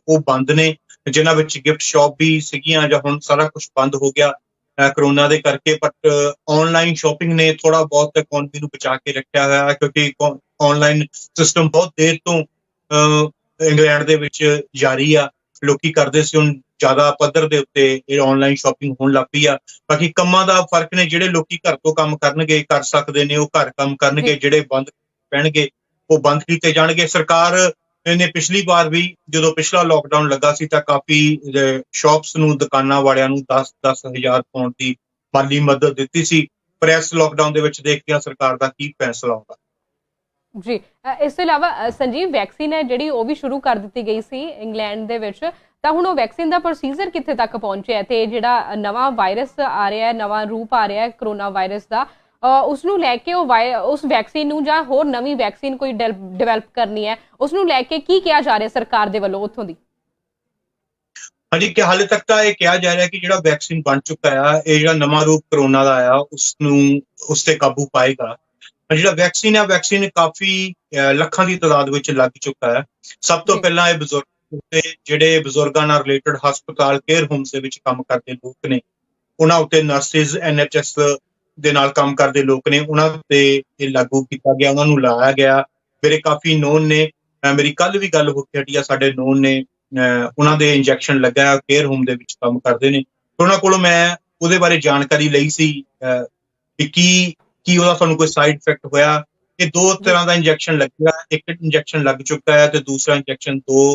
ਉਹ ਬੰਦ ਨੇ, ਜਿਨ੍ਹਾਂ ਵਿੱਚ ਗਿਫਟ ਸ਼ਾਪ ਵੀ ਸੀਗੀਆਂ, ਜਾਂ ਹੁਣ ਸਾਰਾ ਕੁਝ ਬੰਦ ਹੋ ਗਿਆ ਕਰੋਨਾ ਦੇ ਕਰਕੇ। ਬਟ ਆਨਲਾਈਨ ਸ਼ਾਪਿੰਗ ਨੇ ਥੋੜਾ ਬਹੁਤ ਇਕਨੋਮੀ ਨੂੰ ਬਚਾ ਕੇ ਰੱਖਿਆ ਹੋਇਆ, ਕਿਉਂਕਿ ਆਨਲਾਈਨ ਸਿਸਟਮ ਬਹੁਤ ਦੇਰ ਤੋਂ ਇੰਗਲੈਂਡ ਦੇ ਵਿੱਚ ਜਾਰੀ ਆ। ਲੋਕੀ ਕਰਦੇ ਸੀ, ਹੁਣ ਜ਼ਿਆਦਾ ਪੱਧਰ ਦੇ ਉੱਤੇ ਇਹ ਆਨਲਾਈਨ ਸ਼ਾਪਿੰਗ ਹੋਣ ਲੱਗ ਪਈ ਆ। ਬਾਕੀ ਕੰਮਾਂ ਦਾ ਫਰਕ ਨੇ, ਜਿਹੜੇ ਲੋਕੀ ਘਰ ਤੋਂ ਕੰਮ ਕਰਨਗੇ, ਕਰ ਸਕਦੇ ਨੇ, ਉਹ ਘਰ ਕੰਮ ਕਰਨਗੇ, ਜਿਹੜੇ ਬੰਦ ਪੈਣਗੇ ਉਹ ਬੰਦ ਕੀਤੇ ਜਾਣਗੇ। ਸਰਕਾਰ ਨੇ ਪਿਛਲੀ ਵਾਰ ਵੀ, ਜਦੋਂ ਪਿਛਲਾ ਲੋਕਡਾਊਨ ਲੱਗਾ ਸੀ, ਤਾਂ ਕਾਫੀ ਸ਼ਾਪਸ ਨੂੰ, ਦੁਕਾਨਾਂ ਵਾਲਿਆਂ ਨੂੰ 10,000 ਪਾਉਂਡ ਦੀ ਮਾਲੀ ਮਦਦ ਦਿੱਤੀ ਸੀ। ਪਰ ਇਸ ਲੋਕਡਾਊਨ ਦੇ ਵਿੱਚ ਦੇਖਦੇ ਹਾਂ ਸਰਕਾਰ ਦਾ ਕੀ ਫੈਸਲਾ ਆਉਂਦਾ। ਜੀ ਇਸ ਤੋਂ ਇਲਾਵਾ ਸੰਜੀਵ, ਵੈਕਸੀਨ ਹੈ ਜਿਹੜੀ ਉਹ ਵੀ ਸ਼ੁਰੂ ਕਰ ਦਿੱਤੀ ਗਈ ਸੀ ਇੰਗਲੈਂਡ ਦੇ ਵਿੱਚ, ਤਾਂ ਹੁਣ ਉਹ ਵੈਕਸੀਨ ਦਾ ਪ੍ਰੋਸੀਜਰ ਕਿੱਥੇ ਤੱਕ ਪਹੁੰਚਿਆ? ਤੇ ਜਿਹੜਾ ਨਵਾਂ ਵਾਇਰਸ ਆ ਰਿਹਾ ਹੈ, ਨਵਾਂ ਰੂਪ ਆ ਰਿਹਾ ਹੈ ਕਰੋਨਾ ਵਾਇਰਸ ਦਾ, ਉਸ ਨੂੰ ਲੈ ਕੇ ਉਸ ਵੈਕਸੀਨ ਨੂੰ ਜਾਂ ਹੋਰ ਨਵੀਂ ਵੈਕਸੀਨ ਕੋਈ ਡਿਵੈਲਪ ਕਰਨੀ ਹੈ, ਉਸ ਨੂੰ ਲੈ ਕੇ ਕੀ ਕਿਹਾ ਜਾ ਰਿਹਾ ਸਰਕਾਰ ਦੇ ਵੱਲੋਂ ਉੱਥੋਂ ਦੀ? ਹਾਂਜੀ, ਕਿ ਹਾਲੇ ਤੱਕ ਤਾਂ ਇਹ ਕਿਹਾ ਜਾ ਰਿਹਾ ਕਿ ਜਿਹੜਾ ਵੈਕਸੀਨ ਬਣ ਚੁੱਕਾ ਆ, ਇਹ ਜਿਹੜਾ ਨਵਾਂ ਰੂਪ ਕਰੋਨਾ ਦਾ ਆਇਆ, ਉਸ ਤੇ ਕਾਬੂ ਪਾਏਗਾ। ਜਿਹੜਾ ਵੈਕਸੀਨ ਹੈ, ਵੈਕਸੀਨ ਕਾਫੀ ਲੱਖਾਂ ਦੀ ਤਾਦਾਦ ਵਿੱਚ ਲੱਗ ਚੁੱਕਾ ਹੈ। ਸਭ ਤੋਂ ਪਹਿਲਾਂ ਇਹ ਬਜ਼ੁਰਗ ਉੱਤੇ, ਜਿਹੜੇ ਬਜ਼ੁਰਗਾਂ ਨਾਲ ਰਿਲੇਟਡ ਹਸਪਤਾਲ, ਕੇਅਰ ਹੋਮਸ ਦੇ ਵਿੱਚ ਕੰਮ ਕਰਦੇ ਲੋਕ ਨੇ, ਉਹਨਾਂ ਉੱਤੇ ਨਰਸਿਸ, NHS ਦੇ ਨਾਲ ਕੰਮ ਕਰਦੇ ਲੋਕ ਨੇ ਉਹਨਾਂ ਤੇ ਇਹ ਲਾਗੂ ਕੀਤਾ ਗਿਆ, ਉਹਨਾਂ ਨੂੰ ਲਾਇਆ ਗਿਆ। ਮੇਰੇ ਕਾਫੀ ਨੋਨ ਨੇ, ਮੇਰੀ ਕੱਲ ਵੀ ਗੱਲ ਹੋ ਕੇ ਹਟੀ ਆ, ਸਾਡੇ ਨੋਨ ਨੇ, ਉਹਨਾਂ ਦੇ ਇੰਜੈਕਸ਼ਨ ਲੱਗਾ, ਕੇਅਰ ਹੋਮ ਦੇ ਵਿੱਚ ਕੰਮ ਕਰਦੇ ਨੇ। ਉਹਨਾਂ ਕੋਲੋਂ ਮੈਂ ਉਹਦੇ ਬਾਰੇ ਜਾਣਕਾਰੀ ਲਈ ਸੀ ਕਿ ਕੀ ਉਹਦਾ ਤੁਹਾਨੂੰ ਕੋਈ ਸਾਈਡ ਇਫੈਕਟ ਹੋਇਆ। ਇਹ 2 ਤਰ੍ਹਾਂ ਦਾ ਇੰਜੈਕਸ਼ਨ ਲੱਗਿਆ, ਇੱਕ ਇੰਜੈਕਸ਼ਨ ਲੱਗ ਚੁੱਕਾ ਹੈ ਤੇ ਦੂਸਰਾ ਇੰਜੈਕਸ਼ਨ 2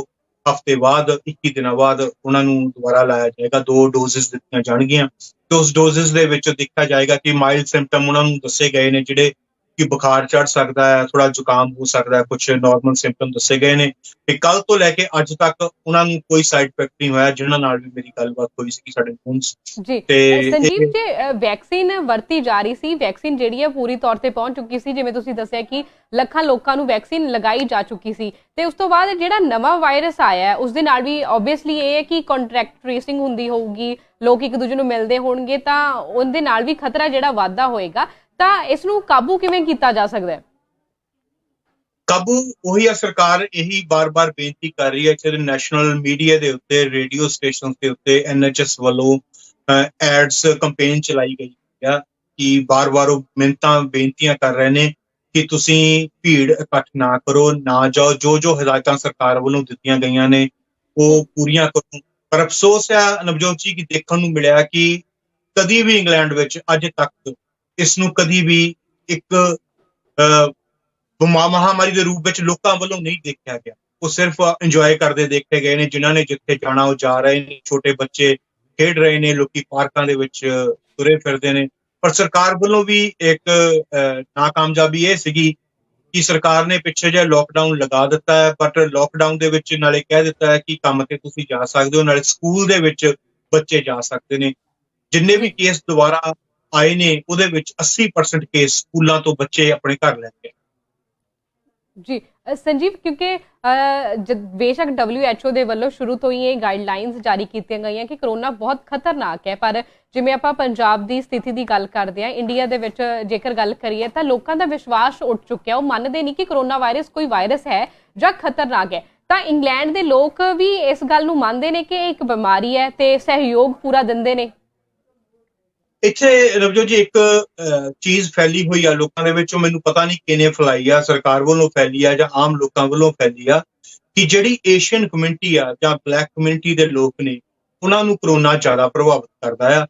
ਹਫ਼ਤੇ ਬਾਅਦ 21 ਦਿਨਾਂ ਬਾਅਦ ਉਹਨਾਂ ਨੂੰ ਦੁਬਾਰਾ ਲਾਇਆ ਜਾਏਗਾ। 2 ਡੋਜ਼ਿਸ ਦਿੱਤੀਆਂ ਜਾਣਗੀਆਂ ਤੇ ਉਸ ਡੋਜ਼ਿਸ ਦੇ ਵਿੱਚ ਦੇਖਿਆ ਜਾਏਗਾ ਕਿ ਮਾਈਲਡ ਸਿੰਪਟਮ ਉਹਨਾਂ ਨੂੰ ਦੱਸੇ ਗਏ ਨੇ, ਜਿਹੜੇ ਕਿ ਬੁਖਾਰ ਚੜ ਸਕਦਾ ਹੈ, ਥੋੜਾ ਜ਼ੁਕਾਮ ਹੋ ਸਕਦਾ ਹੈ, ਕੁਝ ਨਾਰਮਲ ਸਿੰਪਟਮ ਦੱਸੇ ਗਏ ਨੇ। ਤੇ ਕੱਲ ਤੋਂ ਲੈ ਕੇ ਅੱਜ ਤੱਕ ਉਹਨਾਂ ਨੂੰ ਕੋਈ ਸਾਈਡ ਇਫੈਕਟ ਨਹੀਂ ਹੋਇਆ, ਜਿਨ੍ਹਾਂ ਨਾਲ ਵੀ ਮੇਰੀ ਗੱਲਬਾਤ ਹੋਈ ਸੀ ਸਾਡੇ ਫੋਨ ਜੀ। ਤੇ ਸੰਜੀਵ ਜੀ, ਵੈਕਸੀਨ ਵਰਤੀ ਜਾ ਰਹੀ ਸੀ, ਵੈਕਸੀਨ ਜਿਹੜੀ ਹੈ ਪੂਰੀ ਤੌਰ ਤੇ ਪਹੁੰਚ ਚੁੱਕੀ ਸੀ, ਜਿਵੇਂ ਤੁਸੀਂ ਦੱਸਿਆ ਕਿ ਲੱਖਾਂ ਲੋਕਾਂ ਨੂੰ ਵੈਕਸੀਨ ਲਗਾਈ ਜਾ ਚੁੱਕੀ ਸੀ, ਤੇ ਉਸ ਤੋਂ ਬਾਅਦ ਜਿਹੜਾ ਨਵਾਂ ਵਾਇਰਸ ਆਇਆ ਹੈ ਉਸ ਦੇ ਨਾਲ ਵੀ ਓਬਵੀਅਸਲੀ ਇਹ ਹੈ ਕਿ ਕੰਟੈਕਟ ਟ੍ਰੇਸਿੰਗ ਹੁੰਦੀ ਹੋਊਗੀ, ਲੋਕ ਇੱਕ ਦੂਜੇ ਨੂੰ ਮਿਲਦੇ ਹੋਣਗੇ, ਤਾਂ ਉਹਦੇ ਨਾਲ ਵੀ ਖਤਰਾ ਜਿਹੜਾ ਵਾਧਾ ਹੋਏਗਾ। ਤਾਂ ਇਸ ਨੂੰ ਕਾਬੂ ਕਿਵੇਂ ਕੀਤਾ ਜਾ ਸਕਦਾ ਹੈ? ਕਾਬੂ ਉਹੀ ਆ, ਸਰਕਾਰ ਇਹੀ ਬਾਰ-ਬਾਰ ਬੇਨਤੀ ਕਰ ਰਹੀ ਹੈ ਕਿ ਨੈਸ਼ਨਲ ਮੀਡੀਆ ਦੇ ਉੱਤੇ, ਰੇਡੀਓ ਸਟੇਸ਼ਨ ਦੇ ਉੱਤੇ NHS ਵੱਲੋਂ ਐਡਸ ਕੰਪੇਨ ਚਲਾਈ ਗਈ ਹੈ ਕਿ ਬਾਰ-ਬਾਰ ਉਹ ਮਿੰਨਤਾਂ ਬੇਨਤੀਆਂ ਕਰ ਰਹੇ ਨੇ ਕਿ ਤੁਸੀਂ ਭੀੜ ਇਕੱਠ ਨਾ ਕਰੋ, ਨਾ ਜਾਓ, ਜੋ ਹਦਾਇਤਾਂ ਸਰਕਾਰ ਵੱਲੋਂ ਦਿੱਤੀਆਂ ਗਈਆਂ ਨੇ ਉਹ ਪੂਰੀਆਂ ਕਰੋ। ਪਰ ਅਫਸੋਸ ਹੈ ਨਵਜੋਤ ਜੀ ਕਿ ਦੇਖਣ ਨੂੰ ਮਿਲਿਆ ਕਿ ਕਦੀ ਵੀ ਇੰਗਲੈਂਡ ਵਿੱਚ ਅੱਜ ਤੱਕ ਇਸ ਨੂੰ ਕਦੀ ਵੀ ਇੱਕ ਮਹਾਮਾਰੀ ਦੇ ਰੂਪ ਵਿੱਚ ਲੋਕਾਂ ਵੱਲੋਂ ਨਹੀਂ ਦੇਖਿਆ ਗਿਆ। ਉਹ ਸਿਰਫ ਇੰਜੋਏ ਕਰਦੇ ਦੇਖੇ ਗਏ ਨੇ, ਜਿਨ੍ਹਾਂ ਨੇ ਜਿੱਥੇ ਜਾਣਾ ਉਹ ਜਾ ਰਹੇ ਨੇ, ਛੋਟੇ ਬੱਚੇ ਖੇਡ ਰਹੇ ਨੇ, ਲੋਕੀ ਪਾਰਕਾਂ ਦੇ ਵਿੱਚ ਤੁਰੇ ਫਿਰਦੇ ਨੇ। ਪਰ ਸਰਕਾਰ ਵੱਲੋਂ ਵੀ ਇੱਕ ਨਾਕਾਮਯਾਬੀ ਇਹ ਸੀਗੀ ਕਿ ਸਰਕਾਰ ਨੇ ਪਿੱਛੇ ਜਿਹਾ ਲੋਕਡਾਊਨ ਲਗਾ ਦਿੱਤਾ ਹੈ, ਬਟ ਲੋਕਡਾਊਨ ਦੇ ਵਿੱਚ ਨਾਲੇ ਕਹਿ ਦਿੱਤਾ ਹੈ ਕਿ ਕੰਮ ਤੇ ਤੁਸੀਂ ਜਾ ਸਕਦੇ ਹੋ, ਨਾਲੇ ਸਕੂਲ ਦੇ ਵਿੱਚ ਬੱਚੇ ਜਾ ਸਕਦੇ ਨੇ। ਜਿੰਨੇ ਵੀ ਕੇਸ ਦੁਬਾਰਾ ਆਏ ਨੇ ਉਹਦੇ ਵਿੱਚ 80% ਕੇਸ ਸਕੂਲਾਂ ਤੋਂ ਬੱਚੇ ਆਪਣੇ ਘਰ ਲੈ ਕੇ। ਜੀ ਸੰਜੀਵ, ਕਿਉਂਕਿ ਬੇਸ਼ੱਕ WHO ਦੇ ਵੱਲੋਂ ਸ਼ੁਰੂ ਤੋਂ ਹੀ ਇਹ ਗਾਈਡਲਾਈਨਸ ਜਾਰੀ ਕੀਤੀਆਂ ਗਈਆਂ ਕਿ ਕਰੋਨਾ ਬਹੁਤ ਖਤਰਨਾਕ ਹੈ, ਪਰ ਜਿਵੇਂ ਆਪਾਂ ਪੰਜਾਬ ਦੀ ਸਥਿਤੀ ਦੀ ਗੱਲ ਕਰਦੇ ਹਾਂ, ਇੰਡੀਆ ਦੇ ਵਿੱਚ ਜੇਕਰ ਗੱਲ ਕਰੀਏ ਤਾਂ ਲੋਕਾਂ ਦਾ ਵਿਸ਼ਵਾਸ ਉੱਠ ਚੁੱਕਿਆ। ਉਹ ਮੰਨਦੇ ਨਹੀਂ ਕਿ ਕਰੋਨਾ ਵਾਇਰਸ ਕੋਈ ਵਾਇਰਸ ਹੈ ਜਾਂ ਖਤਰਨਾਕ ਹੈ। ਤਾਂ ਇੰਗਲੈਂਡ ਦੇ ਲੋਕ ਵੀ ਇਸ ਗੱਲ ਨੂੰ ਮੰਨਦੇ ਨੇ ਕਿ ਇਹ ਇੱਕ ਬਿਮਾਰੀ ਹੈ ਤੇ ਸਹਿਯੋਗ ਪੂਰਾ ਦਿੰਦੇ ਨੇ। ਇੱਥੇ ਰਵਜੋ ਜੀ ਇੱਕ ਚੀਜ਼ ਫੈਲੀ ਹੋਈ ਆ ਲੋਕਾਂ ਦੇ ਵਿੱਚ, ਉਹ ਮੈਨੂੰ ਪਤਾ ਨਹੀਂ ਕਿਹਨੇ ਫੈਲਾਈ ਆ, ਸਰਕਾਰ ਵੱਲੋਂ ਫੈਲੀ ਆ ਜਾਂ ਆਮ ਲੋਕਾਂ ਵੱਲੋਂ ਫੈਲੀ ਆ, ਕਿ ਜਿਹੜੀ ਏਸ਼ੀਅਨ ਕਮਿਊਨਿਟੀ ਆ ਜਾਂ ਬਲੈਕ ਕਮਿਊਨਿਟੀ ਦੇ ਲੋਕ ਨੇ ਉਹਨਾਂ ਨੂੰ ਕਰੋਨਾ ਜ਼ਿਆਦਾ ਪ੍ਰਭਾਵਿਤ ਕਰਦਾ ਆ।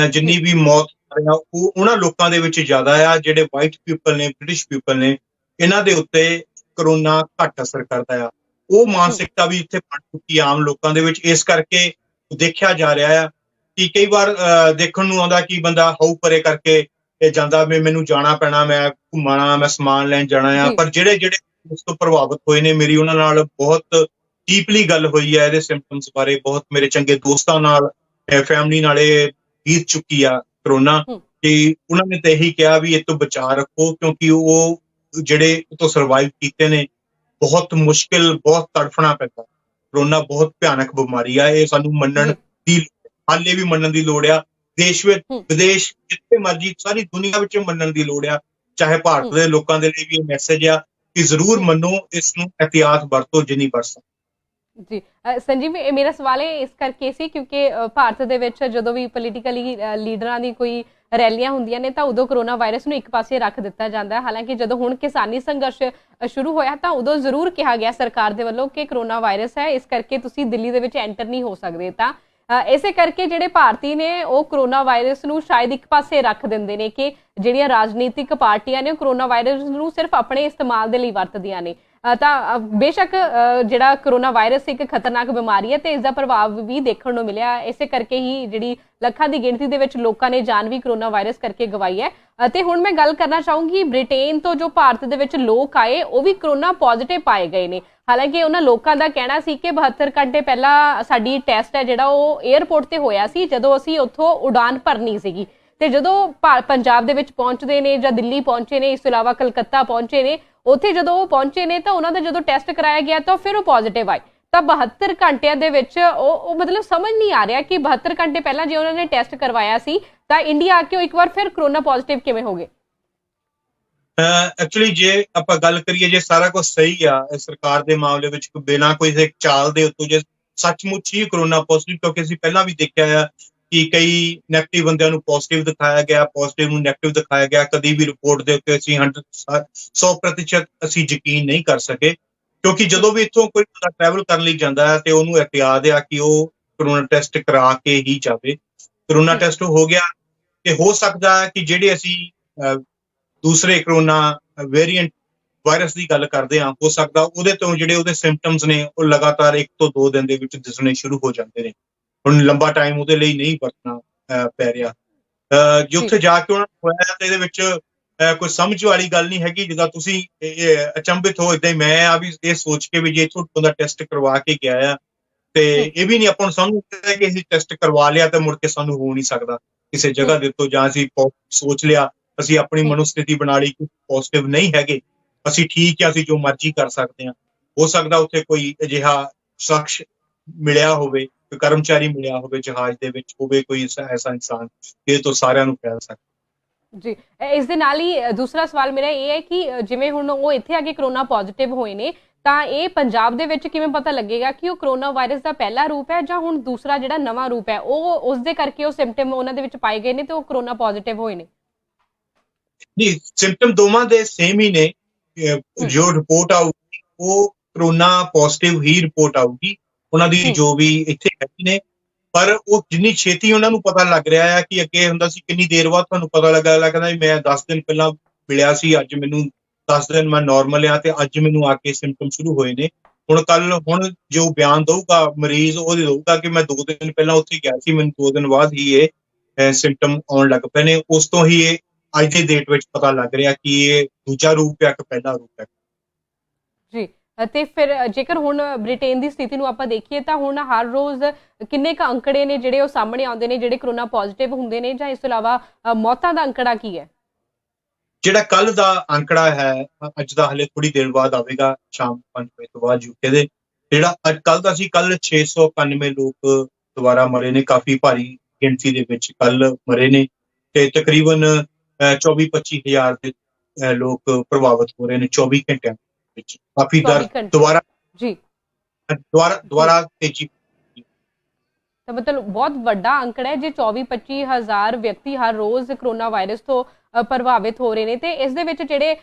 ਜਿੰਨੀ ਵੀ ਮੌਤ ਉਹ ਉਹਨਾਂ ਲੋਕਾਂ ਦੇ ਵਿੱਚ ਜ਼ਿਆਦਾ ਆ। ਜਿਹੜੇ ਵਾਈਟ ਪੀਪਲ ਨੇ, ਬ੍ਰਿਟਿਸ਼ ਪੀਪਲ ਨੇ, ਇਹਨਾਂ ਦੇ ਉੱਤੇ ਕਰੋਨਾ ਘੱਟ ਅਸਰ ਕਰਦਾ ਆ। ਉਹ ਮਾਨਸਿਕਤਾ ਵੀ ਇੱਥੇ ਬਣ ਚੁੱਕੀ ਆਮ ਲੋਕਾਂ ਦੇ ਵਿੱਚ। ਇਸ ਕਰਕੇ ਦੇਖਿਆ ਜਾ ਰਿਹਾ ਆ ਕਿ ਕਈ ਵਾਰ ਦੇਖਣ ਨੂੰ ਆਉਂਦਾ ਕਿ ਬੰਦਾ ਹਾਊ ਪਰੇ ਕਰਕੇ ਜਾਂਦਾ, ਵੀ ਮੈਨੂੰ ਜਾਣਾ ਪੈਣਾ, ਮੈਂ ਘੁੰਮਣਾ, ਮੈਂ ਸਮਾਨ ਲੈਣ ਜਾਣਾ ਆ। ਪਰ ਜਿਹੜੇ ਉਸ ਤੋਂ ਪ੍ਰਭਾਵਿਤ ਹੋਏ ਨੇ, ਮੇਰੀ ਉਹਨਾਂ ਨਾਲ ਬਹੁਤ ਡੀਪਲੀ ਗੱਲ ਹੋਈ ਹੈ ਇਹਦੇ ਸਿੰਪਟਮਸ ਬਾਰੇ। ਬਹੁਤ ਮੇਰੇ ਚੰਗੇ ਦੋਸਤਾਂ ਨਾਲ, ਫੈਮਿਲੀ ਨਾਲ ਇਹ ਬੀਤ ਚੁੱਕੀ ਆ ਕਰੋਨਾ, ਕਿ ਉਹਨਾਂ ਨੇ ਤਾਂ ਇਹੀ ਕਿਹਾ ਵੀ ਇਹ ਤੋਂ ਬਚਾਅ ਰੱਖੋ, ਕਿਉਂਕਿ ਉਹ ਜਿਹੜੇ ਇਹ ਤੋਂ ਸਰਵਾਈਵ ਕੀਤੇ ਨੇ ਬਹੁਤ ਮੁਸ਼ਕਿਲ, ਬਹੁਤ ਤੜਫਣਾ ਪੈਂਦਾ। ਕਰੋਨਾ ਬਹੁਤ ਭਿਆਨਕ ਬਿਮਾਰੀ ਆ, ਇਹ ਸਾਨੂੰ ਮੰਨਣ ਦੀ, ਹਾਲੇ ਵੀ ਮੰਨਣ ਦੀ ਲੋੜ ਆ। ਦੇਸ਼ ਵਿੱਚ, ਵਿਦੇਸ਼, ਜਿੱਥੇ ਮਰਜੀ, ਸਾਰੀ ਦੁਨੀਆ ਵਿੱਚ ਮੰਨਣ ਦੀ ਲੋੜ ਆ। ਚਾਹੇ ਭਾਰਤ ਦੇ ਲੋਕਾਂ ਦੇ ਲਈ ਵੀ ਇਹ ਮੈਸੇਜ ਆ ਕਿ ਜ਼ਰੂਰ ਮੰਨੋ, ਇਸ ਨੂੰ ਇਹਤਿਆਤ ਵਰਤੋ ਜਿੰਨੀ ਵਰਤ ਸਕੋ। ਜੀ ਸੰਜੀਵ, ਮੇਰਾ ਸਵਾਲ ਇਹ ਇਸ ਕਰਕੇ ਸੀ ਕਿਉਂਕਿ ਭਾਰਤ ਦੇ ਵਿੱਚ ਜਦੋਂ ਵੀ ਪੋਲੀਟੀਕਲੀ ਲੀਡਰਾਂ ਦੀ ਕੋਈ ਰੈਲੀਆਂ ਹੁੰਦੀਆਂ ਨੇ ਤਾਂ ਉਦੋਂ ਕਰੋਨਾ ਵਾਇਰਸ ਨੂੰ ਇੱਕ ਪਾਸੇ ਰੱਖ ਦਿੱਤਾ ਜਾਂਦਾ ਹੈ। ਹਾਲਾਂਕਿ ਜਦੋਂ ਹੁਣ ਕਿਸਾਨੀ ਸੰਘਰਸ਼ ਸ਼ੁਰੂ ਹੋਇਆ ਤਾਂ ਉਦੋਂ ਜ਼ਰੂਰ ਕਿਹਾ ਗਿਆ ਸਰਕਾਰ ਦੇ ਵੱਲੋਂ ਕਿ ਕਰੋਨਾ ਵਾਇਰਸ ਹੈ, ਇਸ ਕਰਕੇ ਤੁਸੀਂ ਦਿੱਲੀ ਦੇ ਵਿੱਚ ਐਂਟਰ ਨਹੀਂ ਹੋ ਸਕਦੇ। ਤਾਂ ਇਸੇ ਕਰਕੇ ਜਿਹੜੇ ਭਾਰਤੀ ਨੇ ਉਹ ਕਰੋਨਾ ਵਾਇਰਸ ਨੂੰ ਸ਼ਾਇਦ ਇੱਕ ਪਾਸੇ ਰੱਖ ਦਿੰਦੇ ਨੇ ਕਿ ਜਿਹੜੀਆਂ ਰਾਜਨੀਤਿਕ ਪਾਰਟੀਆਂ ਨੇ ਉਹ ਕਰੋਨਾ ਵਾਇਰਸ ਨੂੰ ਸਿਰਫ ਆਪਣੇ ਇਸਤੇਮਾਲ ਦੇ ਲਈ ਵਰਤਦੀਆਂ ਨੇ। ਤਾਂ ਬੇਸ਼ੱਕ ਜਿਹੜਾ ਕਰੋਨਾ ਵਾਇਰਸ ਇੱਕ ਖਤਰਨਾਕ ਬਿਮਾਰੀ ਹੈ ਤੇ ਇਸ ਦਾ ਪ੍ਰਭਾਵ ਵੀ ਦੇਖਣ ਨੂੰ ਮਿਲਿਆ। ਇਸੇ ਕਰਕੇ ਹੀ ਜਿਹੜੀ ਲੱਖਾਂ ਦੀ ਗਿਣਤੀ ਦੇ ਵਿੱਚ ਲੋਕਾਂ ਨੇ ਜਾਨ ਵੀ ਕਰੋਨਾ ਵਾਇਰਸ ਕਰਕੇ ਗਵਾਈ ਹੈ। ਅਤੇ ਹੁਣ ਮੈਂ ਗੱਲ ਕਰਨਾ ਚਾਹੂੰਗੀ, ਬ੍ਰਿਟੇਨ ਤੋਂ ਜੋ ਭਾਰਤ ਦੇ ਵਿੱਚ ਲੋਕ ਆਏ ਉਹ ਵੀ ਕਰੋਨਾ ਪੋਜ਼ਿਟਿਵ ਪਾਏ ਗਏ ਨੇ। ਹਾਲਾਂਕਿ ਉਹਨਾਂ ਲੋਕਾਂ ਦਾ ਕਹਿਣਾ ਸੀ ਕਿ 72 ਘੰਟੇ ਪਹਿਲਾਂ ਸਾਡੀ ਟੈਸਟ ਹੈ ਜਿਹੜਾ ਉਹ 에ਅਰਪੋਰਟ ਤੇ ਹੋਇਆ ਸੀ, ਜਦੋਂ ਅਸੀਂ ਉੱਥੋਂ ਉਡਾਨ ਭਰਨੀ ਸੀਗੀ। ਤੇ ਜਦੋਂ ਪੰਜਾਬ ਦੇ ਵਿੱਚ ਪਹੁੰਚਦੇ ਨੇ ਜਾਂ ਦਿੱਲੀ ਪਹੁੰਚੇ ਨੇ, ਇਸ ਤੋਂ ਇਲਾਵਾ ਕਲਕੱਤਾ ਪਹੁੰਚੇ ਨੇ, ਉੱਥੇ ਜਦੋਂ ਉਹ ਪਹੁੰਚੇ ਨੇ ਤਾਂ ਉਹਨਾਂ ਦਾ ਜਦੋਂ ਟੈਸਟ ਕਰਾਇਆ ਗਿਆ ਤਾਂ ਫਿਰ ਉਹ ਪੋਜ਼ਿਟਿਵ ਆਏ। ਤਾਂ 72 ਘੰਟਿਆਂ ਦੇ ਵਿੱਚ ਉਹ ਮਤਲਬ ਸਮਝ ਨਹੀਂ ਆ ਰਿਹਾ ਕਿ 72 ਘੰਟੇ ਪਹਿਲਾਂ ਜੇ ਉਹਨਾਂ ਨੇ ਟੈਸਟ ਕਰਵਾਇਆ ਸੀ ਤਾਂ ਇੰਡੀਆ ਆ ਕੇ ਉਹ ਇੱਕ ਵਾਰ ਫਿਰ ਕਰੋਨਾ ਪੋਜ਼ਿਟਿਵ ਕਿਵੇਂ ਹੋ ਗਏ? ਐਕਚੁਅਲੀ ਜੇ ਆਪਾਂ ਗੱਲ ਕਰੀਏ, ਜੇ ਸਾਰਾ ਕੁਝ ਸਹੀ ਆ ਸਰਕਾਰ ਦੇ ਮਾਮਲੇ ਵਿੱਚ, ਬਿਨਾਂ ਕੋਈ ਚਾਲ ਦੇ ਉੱਤੋਂ ਜੇ ਸੱਚਮੁੱਚ ਹੀ ਕਰੋਨਾ ਪੋਜ਼ਿਟਿਵ, ਕਿਉਂਕਿ ਅਸੀਂ ਪਹਿਲਾਂ ਵੀ ਦੇਖਿਆ ਆ ਕਿ ਕਈ ਨੈਗੇਟਿਵ ਬੰਦਿਆਂ ਨੂੰ ਪੋਜ਼ਿਟਿਵ ਦਿਖਾਇਆ ਗਿਆ, ਪੋਜ਼ਿਟਿਵ ਨੂੰ ਨੈਗੇਟਿਵ ਦਿਖਾਇਆ ਗਿਆ। ਕਦੀ ਵੀ ਰਿਪੋਰਟ ਦੇ ਉੱਤੇ ਅਸੀਂ 100% ਅਸੀਂ ਯਕੀਨ ਨਹੀਂ ਕਰ ਸਕੇ, ਕਿਉਂਕਿ ਜਦੋਂ ਵੀ ਇੱਥੋਂ ਕੋਈ ਬੰਦਾ ਟਰੈਵਲ ਕਰਨ ਲਈ ਜਾਂਦਾ ਹੈ ਤੇ ਉਹਨੂੰ ਇਹਤਿਆਤ ਆ ਕਿ ਉਹ ਕਰੋਨਾ ਟੈਸਟ ਕਰਾ ਕੇ ਹੀ ਜਾਵੇ। ਕਰੋਨਾ ਜੀ ਟੈਸਟ ਹੋ ਗਿਆ ਤੇ ਹੋ ਸਕਦਾ ਹੈ ਕਿ ਜਿਹੜੇ ਅਸੀਂ ਦੂਸਰੇ ਕਰੋਨਾ ਵੇਰੀਐਂਟ ਵਾਇਰਸ ਦੀ ਗੱਲ ਕਰਦੇ ਹਾਂ, ਹੋ ਸਕਦਾ ਉਹਦੇ ਤੋਂ ਜਿਹੜੇ ਉਹਦੇ ਸਿੰਪਟਮਸ ਨੇ ਉਹ ਲਗਾਤਾਰ 1 ਤੋਂ 2 ਦਿਨ ਦੇ ਵਿੱਚ ਦਿਸਣੇ ਸ਼ੁਰੂ ਹੋ ਜਾਂਦੇ ਨੇ। ਹੁਣ ਲੰਬਾ ਟਾਈਮ ਉਹਦੇ ਲਈ ਨਹੀਂ ਵਰਤਣਾ ਪੈ ਰਿਹਾ। ਜੇ ਜੀ ਉੱਥੇ ਜਾ ਕੇ ਉਹਨਾਂ ਨੂੰ ਹੋਇਆ ਤੇ ਇਹਦੇ ਵਿੱਚ ਕੋਈ ਸਮਝ ਵਾਲੀ ਗੱਲ ਨਹੀਂ ਹੈਗੀ। ਜਿੱਦਾਂ ਤੁਸੀਂ ਅਚੰਭਿਤ ਹੋ, ਏਦਾਂ ਹੀ ਮੈਂ ਆ ਵੀ ਇਹ ਸੋਚ ਕੇ ਵੀ ਜੇ ਇੱਥੋਂ ਬੰਦਾ ਟੈਸਟ ਕਰਵਾ ਕੇ ਗਿਆ ਆ ਤੇ ਹਮ, ਇਹ ਵੀ ਨਹੀਂ ਆਪਾਂ ਨੂੰ ਸਮਝ ਆਉਂਦਾ ਕਿ ਅਸੀਂ ਟੈਸਟ ਕਰਵਾ ਲਿਆ ਤੇ ਮੁੜ ਕੇ ਸਾਨੂੰ ਹੋ ਨਹੀਂ ਸਕਦਾ ਕਿਸੇ ਹਮ, ਜਗ੍ਹਾ ਦੇ ਉੱਤੋਂ, ਜਾਂ ਅਸੀਂ ਸੋਚ ਲਿਆ, ਅਸੀਂ ਆਪਣੀ ਹਮ, ਮਨੋਸਥਿਤੀ ਬਣਾ ਲਈ ਕਿ ਪੋਜ਼ਿਟਿਵ ਨਹੀਂ ਹੈਗੇ, ਅਸੀਂ ਠੀਕ ਆ, ਅਸੀਂ ਜੋ ਮਰਜ਼ੀ ਕਰ ਸਕਦੇ ਹਾਂ। ਹੋ ਸਕਦਾ ਉੱਥੇ ਕੋਈ ਅਜਿਹਾ ਸ਼ਖਸ ਮਿਲਿਆ ਹੋਵੇ, ਕੋਈ ਕਰਮਚਾਰੀ ਮਿਲਿਆ ਹੋਵੇ ਜਹਾਜ਼ ਦੇ ਵਿੱਚ, ਹੋਵੇ ਕੋਈ ਐਸਾ ਇਨਸਾਨ ਇਹ ਤੋਂ ਸਾਰਿਆਂ ਨੂੰ ਫੈਲ ਸਕਦਾ। ਜੀ ਇਸ ਦੇ ਨਾਲ ਹੀ ਦੂਸਰਾ ਸਵਾਲ ਮੇਰਾ ਇਹ ਹੈ ਕਿ ਜਿਵੇਂ ਹੁਣ ਉਹ ਇੱਥੇ ਆ ਕੇ ਕਰੋਨਾ ਪੋਜ਼ਿਟਿਵ ਹੋਏ ਨੇ, ਤਾਂ ਇਹ ਪੰਜਾਬ ਦੇ ਵਿੱਚ ਕਿਵੇਂ ਪਤਾ ਲੱਗੇਗਾ ਕਿ ਉਹ ਕਰੋਨਾ ਵਾਇਰਸ ਦਾ ਪਹਿਲਾ ਰੂਪ ਹੈ ਜਾਂ ਹੁਣ ਦੂਸਰਾ ਜਿਹੜਾ ਨਵਾਂ ਰੂਪ ਹੈ ਉਹ ਉਸ ਦੇ ਕਰਕੇ ਉਹ ਸਿੰਪਟਮ ਉਹਨਾਂ ਦੇ ਵਿੱਚ ਪਾਏ ਗਏ ਨੇ ਤੇ ਉਹ ਕਰੋਨਾ ਪੋਜ਼ਿਟਿਵ ਹੋਏ ਨੇ? ਨਹੀਂ, ਸਿੰਪਟਮ ਦੋਵਾਂ ਦੇ ਸੇਮ ਹੀ ਨੇ। ਹਮ, ਜੋ ਰਿਪੋਰਟ ਆਊਗੀ ਉਹ ਕਰੋਨਾ ਪੋਜ਼ਿਟਿਵ ਹੀ ਰਿਪੋਰਟ ਆਊਗੀ ਉਹਨਾਂ ਦੀ, ਹਮ, ਜੋ ਵੀ ਇੱਥੇ ਹੈਗੇ ਨੇ। ਪਰ ਉਹ ਜਿੰਨੀ ਛੇਤੀ ਉਹਨਾਂ ਨੂੰ ਪਤਾ ਲੱਗ ਰਿਹਾ ਹੈ ਕਿ ਅੱਗੇ ਹੁੰਦਾ ਸੀ ਕਿੰਨੀ ਦੇਰ ਬਾਅਦ ਤੁਹਾਨੂੰ ਪਤਾ ਲੱਗਦਾ ਵੀ ਮੈਂ 10 ਦਿਨ ਪਹਿਲਾਂ ਮਿਲਿਆ ਸੀ, ਅੱਜ ਮੈਨੂੰ 10 ਦਿਨ ਮੈਂ ਨਾਰਮਲ ਆ ਤੇ ਅੱਜ ਮੈਨੂੰ ਆ ਕੇ ਸਿੰਪਟਮ ਸ਼ੁਰੂ ਹੋਏ ਨੇ। ਹੁਣ ਜੋ ਬਿਆਨ ਦਊਗਾ ਮਰੀਜ਼ ਉਹ ਦਊਗਾ ਕਿ ਮੈਂ 2 ਦਿਨ ਪਹਿਲਾਂ ਉੱਥੇ ਗਿਆ ਸੀ, ਮੈਨੂੰ 2 ਦਿਨ ਬਾਅਦ ਹੀ ਇਹ ਸਿੰਪਟਮ ਆਉਣ ਲੱਗ ਪਏ ਨੇ। ਉਸ ਤੋਂ ਹੀ ਇਹ ਅੱਜ ਦੀ ਡੇਟ ਵਿੱਚ ਪਤਾ ਲੱਗ ਰਿਹਾ ਕਿ ਇਹ ਦੂਜਾ ਰੂਪ ਹੈ ਕਿ ਪਹਿਲਾ ਰੂਪ ਹੈ। ਜੀ ਤੇ ਫਿਰ ਜੇਕਰ ਹੁਣ ਬ੍ਰਿਟੇਨ ਦੀ ਸਥਿਤੀ ਨੂੰ ਆਪਾਂ ਦੇਖੀਏ ਤਾਂ ਹੁਣ ਹਰ ਰੋਜ਼ ਕਿੰਨੇ ਕੁ ਅੰਕੜੇ ਨੇ ਜਿਹੜੇ ਉਹ ਸਾਹਮਣੇ ਆਉਂਦੇ ਨੇ ਜਿਹੜੇ ਕਰੋਨਾ ਪੋਜ਼ਿਟਿਵ ਹੁੰਦੇ ਨੇ, ਜਾਂ ਇਸ ਤੋਂ ਇਲਾਵਾ ਮੌਤਾਂ ਦਾ ਅੰਕੜਾ ਕੀ ਹੈ? ਜਿਹੜਾ ਕੱਲ ਦਾ ਅੰਕੜਾ ਹੈ, ਅੱਜ ਦਾ ਹਲੇ ਥੋੜੀ ਦੇਰ ਬਾਅਦ ਆਵੇਗਾ, ਸ਼ਾਮ 5 ਵਜੇ ਤੋਂ ਬਾਅਦ ਯੂਕੇ ਦੇ। ਜਿਹੜਾ ਅੱਜ ਕੱਲ ਦਾ ਸੀ, ਕੱਲ 691 ਲੋਕ ਦੁਬਾਰਾ ਮਰੇ ਨੇ, ਕਾਫੀ ਭਾਰੀ ਗਿਣਤੀ ਦੇ ਵਿੱਚ ਕੱਲ ਮਰੇ ਨੇ ਤੇ ਤਕਰੀਬਨ 24-25 ਹਜ਼ਾਰ ਦੇ ਲੋਕ ਪ੍ਰਭਾਵਿਤ ਹੋ ਰਹੇ ਨੇ 24 ਘੰਟਿਆਂ ਵਿੱਚ। ਕਾਫੀ ਦਰ 24 ਘੰਟੇ ਦੁਬਾਰਾ ਜੀ ਜੀ ਦੁਬਾਰਾ ਤੇਜ਼ੀ। ਤਾਂ ਮਤਲਬ ਬਹੁਤ ਵੱਡਾ ਅੰਕੜਾ ਹੈ ਜੇ 24-25 ਹਜ਼ਾਰ ਵਿਅਕਤੀ ਹਰ ਰੋਜ਼ ਕਰੋਨਾ ਵਾਇਰਸ ਤੋਂ ਪ੍ਰਭਾਵਿਤ ਹੋ ਰਹੇ ਨੇ। ਤੇ ਇਸ ਦੇ ਵਿੱਚ ਜਿਹੜੇ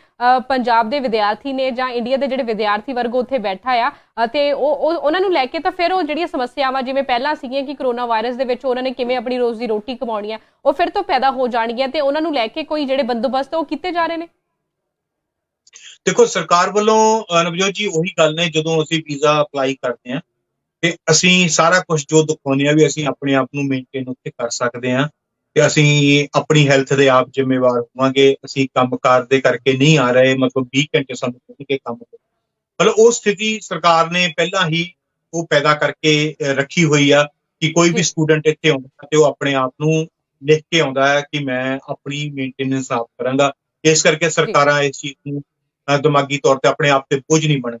ਪੰਜਾਬ ਦੇ ਵਿਦਿਆਰਥੀ ਨੇ ਜਾਂ ਇੰਡੀਆ ਦੇ ਜਿਹੜੇ ਵਿਦਿਆਰਥੀ ਵਰਗ ਉੱਥੇ ਬੈਠਾ ਆ ਤੇ ਉਹਨਾਂ ਨੂੰ ਲੈ ਕੇ ਤਾਂ ਫਿਰ ਉਹ ਜਿਹੜੀਆਂ ਸਮੱਸਿਆਵਾਂ ਜਿਵੇਂ ਪਹਿਲਾਂ ਸੀਗੀਆਂ ਕਿ ਕਰੋਨਾ ਵਾਇਰਸ ਦੇ ਵਿੱਚ ਉਹਨਾਂ ਨੇ ਕਿਵੇਂ ਆਪਣੀ ਰੋਜ਼ ਦੀ ਰੋਟੀ ਕਮਾਉਣੀ ਆ, ਉਹ ਫਿਰ ਤੋਂ ਪੈਦਾ ਹੋ ਜਾਣਗੀਆਂ ਤੇ ਉਹਨਾਂ ਨੂੰ ਲੈ ਕੇ ਕੋਈ ਜਿਹੜੇ ਬੰਦੋਬਸਤ ਉਹ ਕੀਤੇ ਜਾ ਰਹੇ ਨੇ? ਦੇਖੋ, ਸਰਕਾਰ ਵੱਲੋਂ ਨਵਜੋਤ ਜੀ ਉਹੀ ਗੱਲ ਨੇ, ਜਦੋਂ ਅਸੀਂ ਵੀਜ਼ਾ ਅਪਲਾਈ ਕਰਦੇ ਹਾਂ ਤੇ ਅਸੀਂ ਸਾਰਾ ਕੁਝ ਜੋ ਦਿਖਾਉਂਦੇ ਆ ਵੀ ਅਸੀਂ ਆਪਣੇ ਆਪ ਨੂੰ ਮੇਨਟੇਨ ਉੱਥੇ ਕਰ ਸਕਦੇ ਹਾਂ ਤੇ ਅਸੀਂ ਆਪਣੀ ਹੈਲਥ ਦੇ ਆਪ ਜ਼ਿੰਮੇਵਾਰ ਹੋਵਾਂਗੇ। ਅਸੀਂ ਕੰਮਕਾਰ ਦੇ ਕਰਕੇ ਨਹੀਂ ਆ ਰਹੇ, ਮਤਲਬ 20 ਘੰਟੇ ਸਾਨੂੰ ਖੁੱਲ੍ਹ ਕੇ ਕੰਮ ਕਰੋ। ਮਤਲਬ ਉਹ ਸਥਿਤੀ ਸਰਕਾਰ ਨੇ ਪਹਿਲਾਂ ਹੀ ਉਹ ਪੈਦਾ ਕਰਕੇ ਰੱਖੀ ਹੋਈ ਆ ਕਿ ਕੋਈ ਵੀ ਜੀ ਸਟੂਡੈਂਟ ਇੱਥੇ ਆਉਂਦਾ ਤੇ ਉਹ ਆਪਣੇ ਆਪ ਨੂੰ ਲਿਖ ਕੇ ਆਉਂਦਾ ਹੈ ਕਿ ਮੈਂ ਆਪਣੀ ਮੇਨਟੇਨੈਂਸ ਆਪ ਕਰਾਂਗਾ। ਇਸ ਕਰਕੇ ਜੀ ਸਰਕਾਰਾਂ ਇਸ ਚੀਜ਼ ਨੂੰ ਦਿਮਾਗੀ ਤੌਰ ਤੇ ਆਪਣੇ ਆਪ ਤੇ ਬੋਝ ਨਹੀਂ ਬਣ।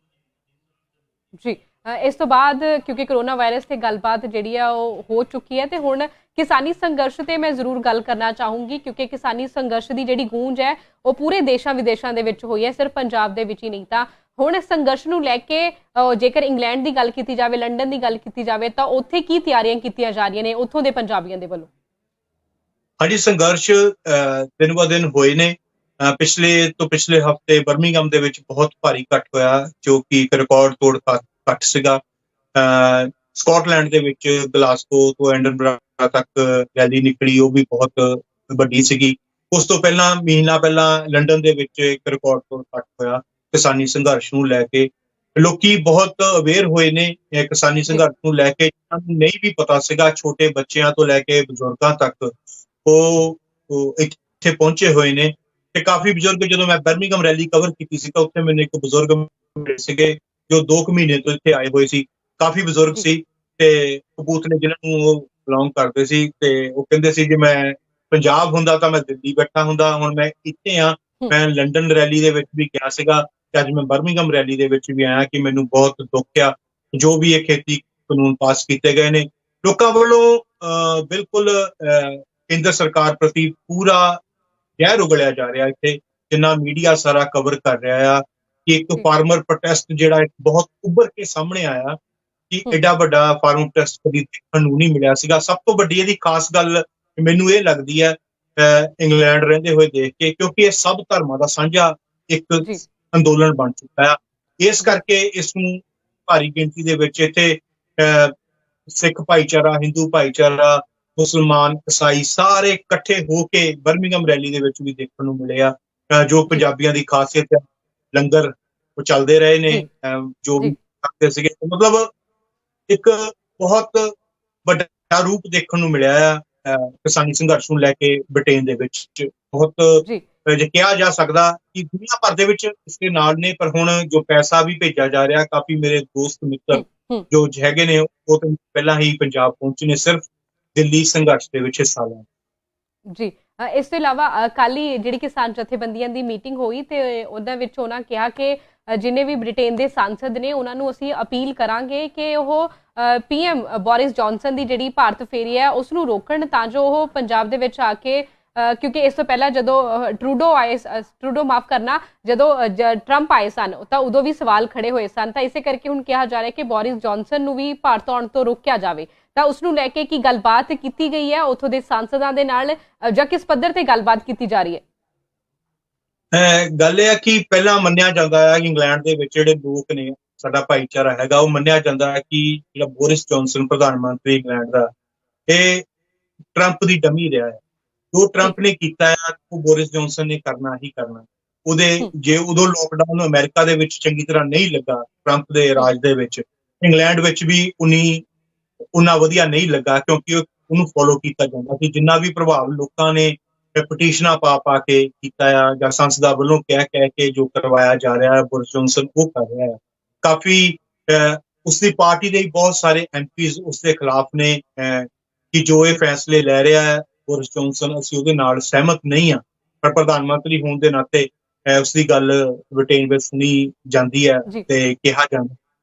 ਜੀ ਇਸ ਤੋਂ ਬਾਅਦ ਕਿਉਂਕਿ ਕਰੋਨਾ ਵਾਇਰਸ ਤੇ ਗੱਲਬਾਤ ਜਿਹੜੀ ਆ ਉਹ ਹੋ ਚੁੱਕੀ ਹੈ ਤੇ ਹੁਣ ਕਿਸਾਨੀ ਸੰਘਰਸ਼ ਤੇ ਮੈਂ ਜ਼ਰੂਰ ਗੱਲ ਕਰਨਾ ਚਾਹੂੰਗੀ, ਕਿਉਂਕਿ ਕਿਸਾਨੀ ਸੰਘਰਸ਼ ਦੀ ਜਿਹੜੀ ਗੂੰਜ ਹੈ ਉਹ ਪੂਰੇ ਦੇਸ਼ਾਂ ਵਿਦੇਸ਼ਾਂ ਦੇ ਵਿੱਚ ਹੋਈ ਹੈ, ਸਿਰਫ ਪੰਜਾਬ ਦੇ ਵਿੱਚ ਹੀ ਨਹੀਂ। ਤਾਂ ਹੁਣ ਇਸ ਸੰਘਰਸ਼ ਨੂੰ ਲੈ ਕੇ ਜੇਕਰ ਇੰਗਲੈਂਡ ਦੀ ਗੱਲ ਕੀਤੀ ਜਾਵੇ, ਲੰਡਨ ਦੀ ਗੱਲ ਕੀਤੀ ਜਾਵੇ, ਤਾਂ ਉੱਥੇ ਕੀ ਤਿਆਰੀਆਂ ਕੀਤੀਆਂ ਜਾ ਰਹੀਆਂ ਨੇ ਉੱਥੋਂ ਦੇ ਪੰਜਾਬੀਆਂ ਦੇ ਵੱਲੋਂ? ਹਾਂਜੀ, ਸੰਘਰਸ਼ ਦਿਨ ਬ ਦਿਨ ਹੋਏ ਨੇ। ਪਿਛਲੇ ਹਫ਼ਤੇ ਬਰਮਿੰਘਮ ਦੇ ਵਿੱਚ ਬਹੁਤ ਭਾਰੀ ਇਕੱਠ ਹੋਇਆ, ਜੋ ਕਿ ਇੱਕ ਰਿਕਾਰਡ ਤੋੜ ਇਕੱਠ ਸੀਗਾ। ਸਕਾਟਲੈਂਡ ਦੇ ਵਿੱਚ ਗਲਾਸਗੋ ਤੋਂ ਐਡਨਬਰਾ ਤੱਕ ਰੈਲੀ ਨਿਕਲੀ, ਉਹ ਵੀ ਬਹੁਤ ਵੱਡੀ ਸੀਗੀ। ਉਸ ਤੋਂ ਪਹਿਲਾਂ ਮਹੀਨਾ ਪਹਿਲਾਂ ਲੰਡਨ ਦੇ ਵਿੱਚ ਇੱਕ ਰਿਕਾਰਡ ਤੋੜ ਇਕੱਠ ਹੋਇਆ ਕਿਸਾਨੀ ਸੰਘਰਸ਼ ਨੂੰ ਲੈ ਕੇ। ਲੋਕੀ ਬਹੁਤ ਅਵੇਅਰ ਹੋਏ ਨੇ ਕਿਸਾਨੀ ਜੀ ਸੰਘਰਸ਼ ਨੂੰ ਲੈ ਕੇ, ਜਿਹਨਾਂ ਨੂੰ ਨਹੀਂ ਵੀ ਪਤਾ ਸੀਗਾ, ਛੋਟੇ ਬੱਚਿਆਂ ਤੋਂ ਲੈ ਕੇ ਬਜ਼ੁਰਗਾਂ ਤੱਕ ਉਹ ਇੱਥੇ ਪਹੁੰਚੇ ਹੋਏ ਨੇ। ਤੇ ਕਾਫੀ ਬਜ਼ੁਰਗ, ਜਦੋਂ ਮੈਂ ਬਰਮਿੰਘਮ ਰੈਲੀ ਕਵਰ ਕੀਤੀ ਸੀ ਤਾਂ ਉੱਥੇ ਮੈਨੂੰ ਇੱਕ ਬਜ਼ੁਰਗ ਮਿਲੇ ਸੀਗੇ ਜੋ 2 ਮਹੀਨੇ ਤੋਂ ਇੱਥੇ ਆਏ ਹੋਏ ਸੀ। ਕਾਫੀ ਬਜ਼ੁਰਗ ਜੀ ਸੀ ਤੇ ਕਪੂਰਥਲੇ ਜ਼ਿਲ੍ਹੇ ਨੂੰ ਉਹ ਬਿਲੋਂਗ ਕਰਦੇ ਸੀ ਤੇ ਉਹ ਕਹਿੰਦੇ ਸੀ ਜੇ ਮੈਂ ਪੰਜਾਬ ਹੁੰਦਾ ਤਾਂ ਮੈਂ ਦਿੱਲੀ ਬੈਠਾ ਹੁੰਦਾ, ਹੁਣ ਮੈਂ ਇੱਥੇ ਆ। ਹਮ, ਮੈਂ ਲੰਡਨ ਰੈਲੀ ਦੇ ਵਿੱਚ ਵੀ ਗਿਆ ਸੀਗਾ ਤੇ ਅੱਜ ਮੈਂ ਬਰਮਿੰਘਮ ਰੈਲੀ ਦੇ ਵਿੱਚ ਵੀ ਆਇਆ ਕਿ ਮੈਨੂੰ ਬਹੁਤ ਦੁੱਖ ਆ ਜੋ ਵੀ ਇਹ ਖੇਤੀ ਕਾਨੂੰਨ ਪਾਸ ਕੀਤੇ ਗਏ ਨੇ। ਲੋਕਾਂ ਵੱਲੋਂ ਬਿਲਕੁਲ ਕੇਂਦਰ ਸਰਕਾਰ ਪ੍ਰਤੀ ਪੂਰਾ ਜ਼ਹਿਰ ਉਗਲਿਆ ਜਾ ਰਿਹਾ ਇੱਥੇ, ਜਿੰਨਾ ਮੀਡੀਆ ਸਾਰਾ ਕਵਰ ਕਰ ਰਿਹਾ ਆ ਕਿ ਇੱਕ ਜੀ ਫਾਰਮਰ ਪ੍ਰੋਟੈਸਟ ਜਿਹੜਾ ਇੱਕ ਬਹੁਤ ਉੱਭਰ ਕੇ ਸਾਹਮਣੇ ਆਇਆ ਕਿ ਐਡਾ ਵੱਡਾ ਫਾਰਮ ਟੈਸਟ ਕਦੀ ਦੇਖਣ ਨੂੰ ਨਹੀਂ ਮਿਲਿਆ ਸੀਗਾ। ਸਭ ਤੋਂ ਵੱਡੀ ਇਹਦੀ ਖਾਸ ਗੱਲ ਮੈਨੂੰ ਇਹ ਲੱਗਦੀ ਹੈ ਇੰਗਲੈਂਡ ਰਹਿੰਦੇ ਹੋਏ ਦੇਖ ਕੇ, ਕਿਉਂਕਿ ਇਹ ਸਭ ਧਰਮਾਂ ਦਾ ਸਾਂਝਾ ਇੱਕ ਜੀ ਅੰਦੋਲਨ ਬਣ ਚੁੱਕਾ ਹੈ। ਇਸ ਕਰਕੇ ਇਸ ਨੂੰ ਭਾਰੀ ਗਿਣਤੀ ਦੇ ਵਿੱਚ ਇੱਥੇ ਸਿੱਖ ਭਾਈਚਾਰਾ, ਹਿੰਦੂ ਭਾਈਚਾਰਾ, ਮੁਸਲਮਾਨ, ਈਸਾਈ ਸਾਰੇ ਇਕੱਠੇ ਹੋ ਕੇ ਬਰਮਿੰਘਮ ਰੈਲੀ ਦੇ ਵਿੱਚ ਵੀ ਦੇਖਣ ਨੂੰ ਮਿਲੇ ਆ। ਜੋ ਪੰਜਾਬੀਆਂ ਦੀ ਖਾਸੀਅਤ ਹੈ, ਲੰਗਰ ਉਹ ਚੱਲਦੇ ਰਹੇ ਨੇ, ਜੋ ਵੀ ਕਰਦੇ ਸੀਗੇ। ਮਤਲਬ ਇੱਕ ਬਹੁਤ ਵੱਡਾ ਰੂਪ ਦੇਖਣ ਨੂੰ ਮਿਲਿਆ ਆ ਕਿਸਾਨੀ ਸੰਘਰਸ਼ ਨੂੰ ਲੈ ਕੇ ਬ੍ਰਿਟੇਨ ਦੇ ਵਿੱਚ। ਬਹੁਤ ਜੇ ਕਿਹਾ ਜਾ ਸਕਦਾ ਕਿ ਦੁਨੀਆ ਭਰ ਦੇ ਵਿੱਚ ਇਸਦੇ ਨਾਲ ਨੇ, ਪਰ ਹੁਣ ਜੋ ਪੈਸਾ ਵੀ ਭੇਜਿਆ ਜਾ ਰਿਹਾ, ਕਾਫੀ ਮੇਰੇ ਦੋਸਤ ਮਿੱਤਰ ਜੋ ਹੈਗੇ ਨੇ ਉਹ ਤਾਂ ਪਹਿਲਾਂ ਹੀ ਪੰਜਾਬ ਪਹੁੰਚੇ ਨੇ ਸਿਰਫ ਦਿੱਲੀ ਸੰਘਰਸ਼ ਦੇ ਵਿੱਚ ਹਿੱਸਾ ਲੈਣ। ਜੀ ਇਸ ਤੋਂ ਇਲਾਵਾ ਕੱਲ੍ਹ ਹੀ ਜਿਹੜੀ ਕਿਸਾਨ ਜਥੇਬੰਦੀਆਂ ਦੀ ਮੀਟਿੰਗ ਹੋਈ ਤੇ ਉਹਦੇ ਵਿੱਚ ਉਹਨਾਂ ਕਿਹਾ ਕਿ ਜਿੰਨੇ ਵੀ ਬ੍ਰਿਟੇਨ ਦੇ ਸਾਂਸਦ ਨੇ ਉਹਨਾਂ ਨੂੰ ਅਸੀਂ ਅਪੀਲ ਕਰਾਂਗੇ ਕਿ ਉਹ PM ਬੋਰਿਸ ਜੌਨਸਨ ਦੀ ਜਿਹੜੀ ਭਾਰਤ ਫੇਰੀ ਹੈ ਉਸ ਨੂੰ ਰੋਕਣ, ਤਾਂ ਜੋ ਉਹ ਪੰਜਾਬ ਦੇ ਵਿੱਚ ਆ ਕੇ ਕਿਉਂਕਿ ਇਸ ਤੋਂ ਪਹਿਲਾਂ ਜਦੋਂ ਜਦੋਂ ਟਰੰਪ ਆਏ ਸਨ ਤਾਂ ਉਦੋਂ ਵੀ ਸਵਾਲ ਖੜੇ ਹੋਏ ਸਨ। ਤਾਂ ਇਸੇ ਕਰਕੇ ਹੁਣ ਕਿਹਾ ਜਾ ਰਿਹਾ ਕਿ ਬੋਰਿਸ ਜੌਨਸਨ ਨੂੰ ਵੀ ਭਾਰਤ ਆਉਣ ਤੋਂ ਰੋਕਿਆ ਜਾਵੇ। ਤਾਂ ਉਸ ਨੂੰ ਲੈ ਕੇ ਕੀ ਗੱਲਬਾਤ ਕੀਤੀ ਗਈ ਹੈ ਉੱਥੋਂ ਦੇ ਸਾਂਸਦਾਂ ਦੇ ਨਾਲ, ਜਾਂ ਕਿਸ ਪੱਧਰ ਤੇ ਗੱਲਬਾਤ ਕੀਤੀ ਜਾ ਰਹੀ ਹੈ? ਗੱਲ ਇਹ ਹੈ ਕਿ ਪਹਿਲਾਂ ਮੰਨਿਆ ਜਾਂਦਾ ਹੈ ਕਿ ਇੰਗਲੈਂਡ ਦੇ ਵਿੱਚ ਜਿਹੜੇ ਲੋਕ ਨੇ, ਸਾਡਾ ਭਾਈਚਾਰਾ ਹੈਗਾ, ਉਹ ਮੰਨਿਆ ਜਾਂਦਾ ਹੈ ਕਿ ਜਿਹੜਾ ਬੋਰਿਸ ਜੌਨਸਨ ਪ੍ਰਧਾਨ ਮੰਤਰੀ ਇੰਗਲੈਂਡ ਦਾ, ਇਹ ਟਰੰਪ ਦੀ ਡਮੀ ਰਿਹਾ ਹੈ। ਜੋ ਟਰੰਪ ਨੇ ਕੀਤਾ ਹੈ ਉਹ ਬੋਰਿਸ ਜੌਨਸਨ ਨੇ ਕਰਨਾ ਹੀ ਕਰਨਾ। ਜੇ ਉਦੋਂ ਲੋਕਡਾਊਨ ਅਮਰੀਕਾ ਦੇ ਵਿੱਚ ਚੰਗੀ ਤਰ੍ਹਾਂ ਨਹੀਂ ਲੱਗਾ ਟਰੰਪ ਦੇ ਰਾਜ ਦੇ ਵਿੱਚ, ਇੰਗਲੈਂਡ ਵਿੱਚ ਵੀ ਉਨਾ ਵਧੀਆ ਨਹੀਂ ਲੱਗਾ, ਕਿਉਂਕਿ ਉਹਨੂੰ ਫੋਲੋ ਕੀਤਾ ਜਾਂਦਾ ਸੀ। ਜਿੰਨਾ ਵੀ ਪ੍ਰਭਾਵ ਲੋਕਾਂ ਨੇ ਪਟੀਸ਼ਨਾਂ ਪਾ ਕੇ ਕੀਤਾ ਆ, ਜਾਂ ਸੰਸਦਾਂ ਵੱਲੋਂ ਕਹਿ ਕੇ ਜੋ ਕਰਵਾਇਆ ਜਾ ਰਿਹਾ ਹੈ ਬੋਰਿਸ ਜੌਨਸਨ ਉਹ ਕਰ ਰਿਹਾ ਹੈ। ਕਾਫੀ ਉਸਦੀ ਪਾਰਟੀ ਦੇ ਬਹੁਤ ਸਾਰੇ MPs ਉਸਦੇ ਖਿਲਾਫ ਨੇ ਕਿ ਜੋ ਇਹ ਫੈਸਲੇ ਲੈ ਰਿਹਾ ਹੈ ਬੋਰਿਸ ਜੌਨਸਨ, ਅਸੀਂ ਉਹਦੇ ਨਾਲ ਸਹਿਮਤ ਨਹੀਂ ਹਾਂ। ਪਰ ਪ੍ਰਧਾਨ ਮੰਤਰੀ ਹੋਣ ਦੇ ਨਾਤੇ ਉਸਦੀ ਗੱਲ ਬ੍ਰਿਟੇਨ ਵਿੱਚ ਸੁਣੀ ਜਾਂਦੀ ਹੈ ਤੇ ਕਿਹਾ ਜਾਂਦਾ।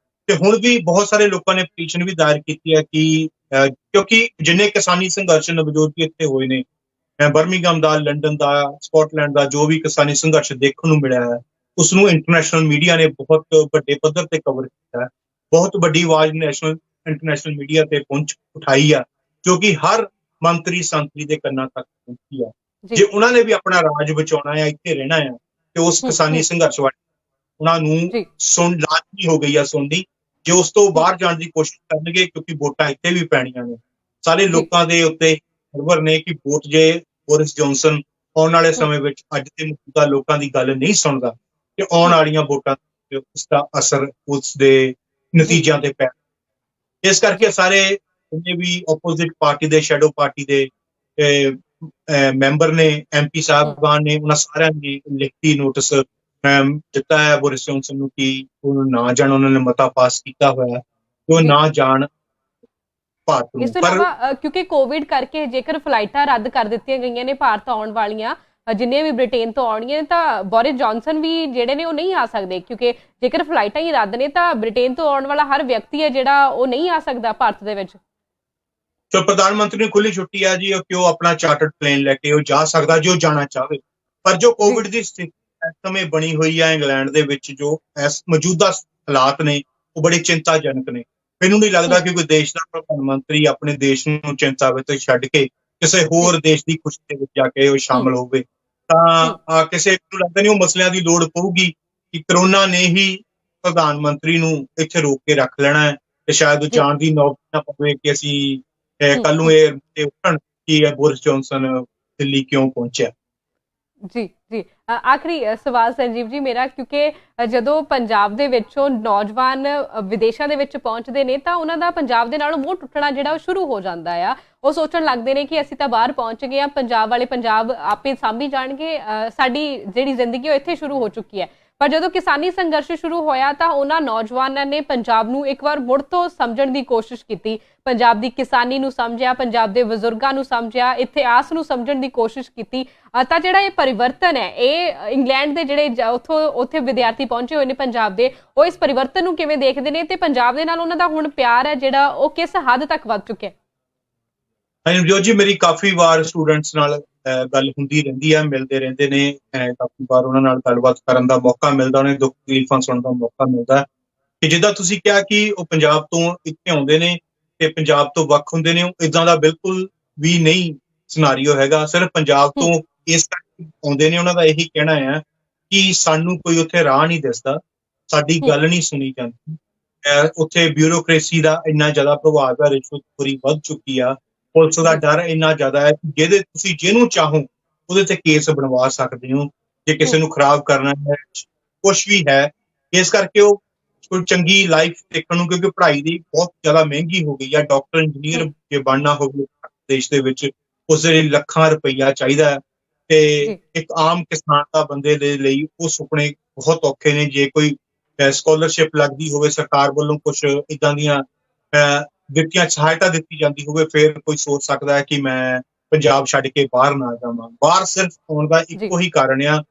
ਤੇ ਹੁਣ ਵੀ ਬਹੁਤ ਸਾਰੇ ਲੋਕਾਂ ਨੇ ਪਟੀਸ਼ਨ ਵੀ ਦਾਇਰ ਕੀਤੀ ਹੈ ਕਿ ਕਿਉਂਕਿ ਜਿੰਨੇ ਕਿਸਾਨੀ ਸੰਘਰਸ਼ ਨਵਜੋਤ ਇੱਥੇ ਹੋਏ ਨੇ, ਬਰਮਿੰਘਮ ਦਾ, ਲੰਡਨ ਦਾ, ਸਕਾਟਲੈਂਡ ਦਾ, ਜੋ ਵੀ ਕਿਸਾਨੀ ਸੰਘਰਸ਼ ਦੇਖਣ ਨੂੰ ਮਿਲਿਆ ਹੈ ਉਸ ਨੂੰ ਇੰਟਰਨੈਸ਼ਨਲ ਮੀਡੀਆ ਨੇ ਬਹੁਤ ਵੱਡੇ ਪੱਧਰ ਤੇ ਕਵਰ ਕੀਤਾ ਹੈ। ਬਹੁਤ ਵੱਡੀ ਆਵਾਜ਼ ਇੰਟਰਨੈਸ਼ਨਲ ਮੀਡੀਆ ਤੇ ਉਠਾਈ ਆ, ਜੋ ਕਿ ਹਰ ਮੰਤਰੀ ਸੰਤਰੀ ਦੇ ਕੰਨਾਂ ਤੱਕ ਪਹੁੰਚੀ ਆ। ਜੇ ਉਹਨਾਂ ਨੇ ਵੀ ਆਪਣਾ ਰਾਜ ਬਚਾਉਣਾ ਹੈ, ਇੱਥੇ ਰਹਿਣਾ ਹੈ, ਤੇ ਉਸ ਕਿਸਾਨੀ ਸੰਘਰਸ਼ ਵਾਲੇ ਉਹਨਾਂ ਨੂੰ ਲਾਜ਼ਮੀ ਹੋ ਗਈ ਆ ਸੁਣਨੀ। ਜੇ ਉਸ ਤੋਂ ਬਾਹਰ ਜਾਣ ਦੀ ਕੋਸ਼ਿਸ਼ ਕਰਨਗੇ, ਕਿਉਂਕਿ ਵੋਟਾਂ ਇੱਥੇ ਵੀ ਪੈਣੀਆਂ ਨੇ, ਸਾਰੇ ਲੋਕਾਂ ਦੇ ਉੱਤੇ ਨਿਰਭਰ ਨੇ ਕਿ ਵੋਟ ਜੇ ਬੋਰਿਸ ਜੌਨਸਨ ਆਉਣ ਵਾਲੇ ਸਮੇਂ ਵਿੱਚ ਅੱਜ ਦੇ ਮੌਜੂਦਾ ਲੋਕਾਂ ਦੀ ਗੱਲ ਨਹੀਂ ਸੁਣਦਾ, ਕਿ ਆਉਣ ਵਾਲੀਆਂ ਵੋਟਾਂ ਉਸਦਾ ਅਸਰ ਉਸਦੇ ਨਤੀਜਿਆਂ ਤੇ ਪੈ। ਇਸ ਕਰਕੇ ਸਾਰੇ ਜਿੰਨੇ ਵੀ ਆਪੋਜ਼ਿਟ ਪਾਰਟੀ ਦੇ, ਸ਼ੈਡੋ ਪਾਰਟੀ ਦੇ ਮੈਂਬਰ ਨੇ, MP ਸਾਹਿਬਾਨ ਨੇ, ਉਹਨਾਂ ਸਾਰਿਆਂ ਨੇ ਲਿਖਤੀ ਨੋਟਿਸ ਦਿੱਤਾ ਹੈ ਬੋਰਿਸ ਜੌਨਸਨ ਨੂੰ ਕਿ ਉਹ ਨਾ ਜਾਣ। ਉਹਨਾਂ ਨੇ ਮਤਾ ਪਾਸ ਕੀਤਾ ਹੋਇਆ ਕਿ ਉਹ ਨਾ ਜਾਣ ਭਾਰਤ ਨੂੰ। ਇਸ ਤੋਂ ਇਲਾਵਾ ਕਿਉਂਕਿ ਕੋਵਿਡ ਕਰਕੇ ਜੇਕਰ ਫਲਾਈਟਾਂ ਰੱਦ ਕਰ ਦਿੱਤੀਆਂ ਗਈਆਂ ਨੇ ਭਾਰਤ ਆਉਣ ਵਾਲੀਆਂ, ਜਿੰਨੇ ਵੀ ਬ੍ਰਿਟੇਨ ਤੋਂ ਆਉਣਗੀਆਂ, ਤਾਂ ਬੋਰਿਸ ਜੌਨਸਨ ਵੀ ਜਿਹੜੇ ਨੇ ਉਹ ਨਹੀਂ ਆ ਸਕਦੇ, ਕਿਉਂਕਿ ਜੇਕਰ ਫਲਾਈਟਾਂ ਹੀ ਰੱਦ ਨੇ ਤਾਂ ਬ੍ਰਿਟੇਨ ਤੋਂ ਆਉਣ ਵਾਲਾ ਹਰ ਵਿਅਕਤੀ ਹੈ ਜਿਹੜਾ ਉਹ ਨਹੀਂ ਆ ਸਕਦਾ ਭਾਰਤ ਦੇ ਵਿੱਚ। ਸੋ ਪ੍ਰਧਾਨ ਮੰਤਰੀ ਨੂੰ ਖੁੱਲੀ ਛੁੱਟੀ ਹੈ ਜੀ ਕਿ ਉਹ ਆਪਣਾ ਚਾਰਟਰਡ ਪਲੇਨ ਲੈ ਕੇ ਉਹ ਜਾ ਸਕਦਾ ਜੋ ਜਾਣਾ ਚਾਹਵੇ। ਪਰ ਜੋ ਕੋਵਿਡ ਦੀ ਸਥਿਤੀ ਇਸ ਸਮੇਂ ਬਣੀ ਹੋਈ ਹੈ ਇੰਗਲੈਂਡ ਦੇ ਵਿੱਚ, ਜੋ ਇਸ ਮੌਜੂਦਾ ਹਾਲਾਤ ਨੇ ਉਹ ਬੜੇ ਚਿੰਤਾਜਨਕ ਨੇ। ਮੈਨੂੰ ਨਹੀਂ ਲੱਗਦਾ ਕਿ ਕੋਈ ਦੇਸ਼ ਦਾ ਪ੍ਰਧਾਨ ਮੰਤਰੀ ਆਪਣੇ ਦੇਸ਼ ਨੂੰ ਚਿੰਤਾ ਵਿੱਚ ਛੱਡ ਕੇ ਕਿਸੇ ਹੋਰ ਦੇਸ਼ ਦੀ ਖੁਸ਼ੀ ਦੇ ਵਿੱਚ ਜਾ ਕੇ ਉਹ ਸ਼ਾਮਲ ਹੋਵੇ। ਤਾਂ ਕਿਸੇ ਨੂੰ ਲੱਗਦਾ ਨਹੀਂ ਉਹ ਮਸਲਿਆਂ ਦੀ ਲੋੜ ਪਊਗੀ ਕਿ ਕਰੋਨਾ ਨੇ ਹੀ ਪ੍ਰਧਾਨ ਮੰਤਰੀ ਨੂੰ ਇੱਥੇ ਰੋਕ ਕੇ ਰੱਖ ਲੈਣਾ ਹੈ, ਤੇ ਸ਼ਾਇਦ ਉਹ ਜਾਣ ਦੀ ਨੌਬਤ ਨਾ ਪਵੇ ਕਿ ਅਸੀਂ ਕੱਲ ਨੂੰ ਇਹ ਉੱਠਣ ਕਿ ਬੋਰਿਸ ਜੌਨਸਨ ਦਿੱਲੀ ਕਿਉਂ ਪਹੁੰਚਿਆ। ਜੀ ਆਖਰੀ ਸਵਾਲ ਸੰਜੀਵ ਜੀ ਮੇਰਾ, ਕਿਉਂਕਿ ਜਦੋਂ ਪੰਜਾਬ ਦੇ ਵਿੱਚੋਂ ਨੌਜਵਾਨ ਵਿਦੇਸ਼ਾਂ ਦੇ ਵਿੱਚ ਪਹੁੰਚਦੇ ਨੇ ਤਾਂ ਉਹਨਾਂ ਦਾ ਪੰਜਾਬ ਦੇ ਨਾਲੋਂ ਮੋਹ ਟੁੱਟਣਾ ਜਿਹੜਾ ਉਹ ਸ਼ੁਰੂ ਹੋ ਜਾਂਦਾ ਆ। ਉਹ ਸੋਚਣ ਲੱਗਦੇ ਨੇ ਕਿ ਅਸੀਂ ਤਾਂ ਬਾਹਰ ਪਹੁੰਚ ਗਏ ਹਾਂ, ਪੰਜਾਬ ਵਾਲੇ ਪੰਜਾਬ ਆਪੇ ਸਾਂਭੀ ਜਾਣਗੇ, ਸਾਡੀ ਜਿਹੜੀ ਜ਼ਿੰਦਗੀ ਉਹ ਇੱਥੇ ਸ਼ੁਰੂ ਹੋ ਚੁੱਕੀ ਹੈ। ਪਰ ਜਦੋਂ ਕਿਸਾਨੀ ਸੰਘਰਸ਼ ਸ਼ੁਰੂ ਹੋਇਆ ਤਾਂ ਉਹਨਾਂ ਨੌਜਵਾਨਾਂ ਨੇ ਪੰਜਾਬ ਨੂੰ ਇੱਕ ਵਾਰ ਮੁੜ ਤੋਂ ਸਮਝਣ ਦੀ ਕੋਸ਼ਿਸ਼ ਕੀਤੀ, ਪੰਜਾਬ ਦੀ ਕਿਸਾਨੀ ਨੂੰ ਸਮਝਿਆ, ਪੰਜਾਬ ਦੇ ਬਜ਼ੁਰਗਾਂ ਨੂੰ ਸਮਝਿਆ, ਇਤਿਹਾਸ ਨੂੰ ਸਮਝਣ ਦੀ ਕੋਸ਼ਿਸ਼ ਕੀਤੀ। ਤਾਂ ਜਿਹੜਾ ਇਹ ਪਰਿਵਰਤਨ ਹੈ, ਇਹ ਇੰਗਲੈਂਡ ਦੇ ਜਿਹੜੇ ਉੱਥੇ ਵਿਦਿਆਰਥੀ ਪਹੁੰਚੇ ਹੋਏ ਨੇ ਪੰਜਾਬ ਦੇ, ਉਹ ਇਸ ਪਰਿਵਰਤਨ ਨੂੰ ਕਿਵੇਂ ਦੇਖਦੇ ਨੇ, ਤੇ ਪੰਜਾਬ ਦੇ ਨਾਲ ਉਹਨਾਂ ਦਾ ਹੁਣ ਪਿਆਰ ਹੈ ਜਿਹੜਾ ਉਹ ਕਿਸ ਹੱਦ ਤੱਕ ਵੱਧ ਚੁੱਕਿਆ? ਨਵਜੋਤ ਜੀ, ਮੇਰੀ ਕਾਫੀ ਵਾਰ ਸਟੂਡੈਂਟਸ ਨਾਲ ਗੱਲ ਹੁੰਦੀ ਰਹਿੰਦੀ ਹੈ, ਮਿਲਦੇ ਰਹਿੰਦੇ ਨੇ, ਕਾਫੀ ਵਾਰ ਉਹਨਾਂ ਨਾਲ ਗੱਲਬਾਤ ਕਰਨ ਦਾ ਮੌਕਾ ਮਿਲਦਾ, ਉਹਨਾਂ ਦੀ ਦੁੱਖ ਤਕਲੀਫਾਂ ਸੁਣਨ ਦਾ ਮੌਕਾ ਮਿਲਦਾ। ਕਿ ਜਿੱਦਾਂ ਤੁਸੀਂ ਕਿਹਾ ਕਿ ਉਹ ਪੰਜਾਬ ਤੋਂ ਇੱਥੇ ਆਉਂਦੇ ਨੇ ਤੇ ਪੰਜਾਬ ਤੋਂ ਵੱਖ ਹੁੰਦੇ ਨੇ, ਇਦਾਂ ਦਾ ਬਿਲਕੁਲ ਵੀ ਨਹੀਂ ਸਿਨਾਰੀਓ ਹੈਗਾ। ਸਿਰਫ ਪੰਜਾਬ ਹੂੰ, ਤੋਂ ਇਸ ਕਰਕੇ ਆਉਂਦੇ ਨੇ, ਉਹਨਾਂ ਦਾ ਇਹੀ ਕਹਿਣਾ ਹੈ ਕਿ ਸਾਨੂੰ ਕੋਈ ਉੱਥੇ ਰਾਹ ਨਹੀਂ ਦਿਸਦਾ, ਸਾਡੀ ਹੂੰ, ਗੱਲ ਨਹੀਂ ਸੁਣੀ ਜਾਂਦੀ। ਉੱਥੇ ਬਿਊਰੋਕ੍ਰੇਸੀ ਦਾ ਇੰਨਾ ਜ਼ਿਆਦਾ ਪ੍ਰਭਾਵ ਹੈ, ਰਿਸ਼ਵਤਖੋਰੀ ਵੱਧ ਚੁੱਕੀ ਆ, ਪੁਲਿਸ ਦਾ ਜੀ, ਡਰ ਇੰਨਾ ਜ਼ਿਆਦਾ ਹੈ ਕਿ ਜਿਹਦੇ ਤੁਸੀਂ ਜਿਹਨੂੰ ਚਾਹੋ ਉਹਦੇ ਤੇ ਕੇਸ ਬਣਵਾ ਸਕਦੇ ਹੋ, ਜੇ ਹੂੰ, ਕਿਸੇ ਨੂੰ ਖਰਾਬ ਕਰਨਾ ਹੈ, ਕੁਛ ਵੀ ਹੈ। ਇਸ ਕਰਕੇ ਉਹ ਕੋਈ ਚੰਗੀ ਲਾਈਫ ਦੇਖਣ ਨੂੰ, ਕਿਉਂਕਿ ਪੜ੍ਹਾਈ ਦੀ ਬਹੁਤ ਜ਼ਿਆਦਾ ਮਹਿੰਗੀ ਹੋ ਗਈ ਆ, ਡਾਕਟਰ ਇੰਜੀਨੀਅਰ ਹੂੰ, ਜੇ ਬਣਨਾ ਹੋਵੇ ਦੇਸ਼ ਦੇ ਵਿੱਚ, ਉਸ ਦੇ ਲਈ ਲੱਖਾਂ ਰੁਪਈਆ ਚਾਹੀਦਾ ਹੈ। ਤੇ ਜੀ, ਇੱਕ ਆਮ ਕਿਸਾਨ ਦਾ ਬੰਦੇ ਦੇ ਲਈ ਉਹ ਸੁਪਨੇ ਬਹੁਤ ਔਖੇ ਨੇ। ਜੇ ਕੋਈ ਸਕਾਲਰਸ਼ਿਪ ਲੱਗਦੀ ਹੋਵੇ ਸਰਕਾਰ ਵੱਲੋਂ, ਕੁਛ ਇਦਾਂ ਦੀਆਂ ਵਿੱਤੀਆਂ ਸਹਾਇਤਾ ਦਿੱਤੀ ਜਾਂਦੀ ਹੋਵੇ, ਫਿਰ ਕੋਈ ਸੋਚ ਸਕਦਾ ਹੈ ਕਿ ਮੈਂ ਪੰਜਾਬ ਛੱਡ ਕੇ ਬਾਹਰ ਨਾ ਜਾਵਾਂ। ਬਾਹਰ ਸਿਰਫ ਆਉਣ ਦਾ ਜੀ, ਇੱਕੋ ਹੀ ਕਾਰਨ ਆ,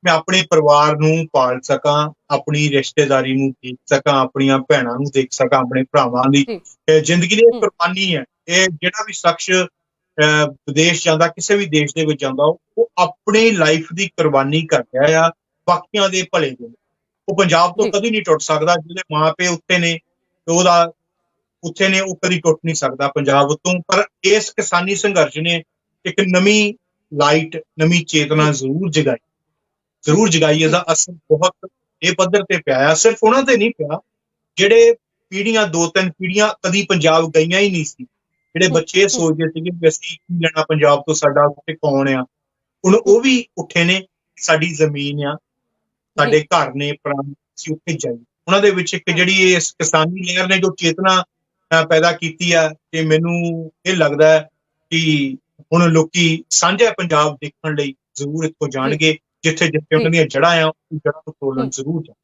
ਮੈਂ ਆਪਣੇ ਪਰਿਵਾਰ ਨੂੰ ਪਾਲ ਸਕਾਂ, ਆਪਣੀ ਰਿਸ਼ਤੇਦਾਰੀ ਨੂੰ ਦੇਖ ਸਕਾਂ, ਆਪਣੀਆਂ ਭੈਣਾਂ ਨੂੰ ਦੇਖ ਸਕਾਂ, ਆਪਣੇ ਭਰਾਵਾਂ ਦੀ ਜੀ, ਜ਼ਿੰਦਗੀ ਦੀ ਹੂੰ, ਕੁਰਬਾਨੀ ਹੈ। ਇਹ ਜਿਹੜਾ ਵੀ ਸ਼ਖਸ ਵਿਦੇਸ਼ ਜਾਂਦਾ, ਕਿਸੇ ਵੀ ਦੇਸ਼ ਦੇ ਵਿੱਚ ਜਾਂਦਾ, ਉਹ ਆਪਣੀ ਲਾਈਫ ਦੀ ਕੁਰਬਾਨੀ ਕਰ ਰਿਹਾ ਆ ਬਾਕੀਆਂ ਦੇ ਭਲੇ ਦੇ ਲਈ। ਉਹ ਪੰਜਾਬ ਤੋਂ ਜੀ, ਕਦੀ ਨਹੀਂ ਟੁੱਟ ਸਕਦਾ। ਜਿਹਦੇ ਮਾਂ ਪਿਓ ਉੱਥੇ ਨੇ ਤੇ ਉਹਦਾ ਉੱਥੇ ਨੇ, ਉਹ ਕਦੀ ਟੁੱਟ ਨਹੀਂ ਸਕਦਾ ਪੰਜਾਬ ਤੋਂ। ਪਰ ਇਸ ਕਿਸਾਨੀ ਸੰਘਰਸ਼ ਨੇ ਇੱਕ ਨਵੀਂ ਲਾਈਟ, ਨਵੀਂ ਚੇਤਨਾ ਜੀ, ਜ਼ਰੂਰ ਜਗਾਈ। ਜੀ, ਇਹਦਾ ਅਸਰ ਬਹੁਤ ਇਹ ਪੱਧਰ ਤੇ ਪਿਆ ਆ, ਸਿਰਫ ਉਹਨਾਂ ਤੇ ਨਹੀਂ ਪਿਆ ਜਿਹੜੇ ਪੀੜ੍ਹੀਆਂ, 2-3 ਪੀੜ੍ਹੀਆਂ ਕਦੀ ਪੰਜਾਬ ਗਈਆਂ ਹੀ ਨਹੀਂ ਸੀ। ਜਿਹੜੇ ਹੂੰ, ਬੱਚੇ ਹੂੰ, ਸੋਚਦੇ ਸੀਗੇ ਕਿ ਅਸੀਂ ਕੀ ਲੈਣਾ ਪੰਜਾਬ ਤੋਂ, ਸਾਡਾ ਉੱਥੇ ਕੌਣ ਆ, ਹੁਣ ਹੂੰ, ਉਹ ਵੀ ਉੱਠੇ ਨੇ। ਸਾਡੀ ਜ਼ਮੀਨ ਆ, ਜੀ, ਸਾਡੇ ਘਰ ਨੇ, ਪ੍ਰਾਣ, ਅਸੀਂ ਉੱਥੇ ਜਾਈਏ। ਉਹਨਾਂ ਦੇ ਵਿੱਚ ਇੱਕ ਹਾਂ, ਜਿਹੜੀ ਇਸ ਕਿਸਾਨੀ ਲਹਿਰ ਨੇ ਜੋ ਚੇਤਨਾ ਪੈਦਾ ਕੀਤੀ ਆ, ਤੇ ਮੈਨੂੰ ਇਹ ਲੱਗਦਾ ਹੈ ਕਿ ਹੁਣ ਲੋਕੀ ਸਾਂਝਾ ਪੰਜਾਬ ਦੇਖਣ ਲਈ ਜ਼ਰੂਰ ਇੱਥੋਂ ਜੀ, ਜਾਣਗੇ। ਜਿੱਥੇ ਜਿੱਥੇ ਉਹਨਾਂ ਜੀ, ਦੀਆਂ ਜੜ੍ਹਾਂ ਆ, ਉਹ ਜੜ੍ਹਾਂ ਨੂੰ ਤੋੜਨ ਹੂੰ, ਜ਼ਰੂਰ ਜਾਣ।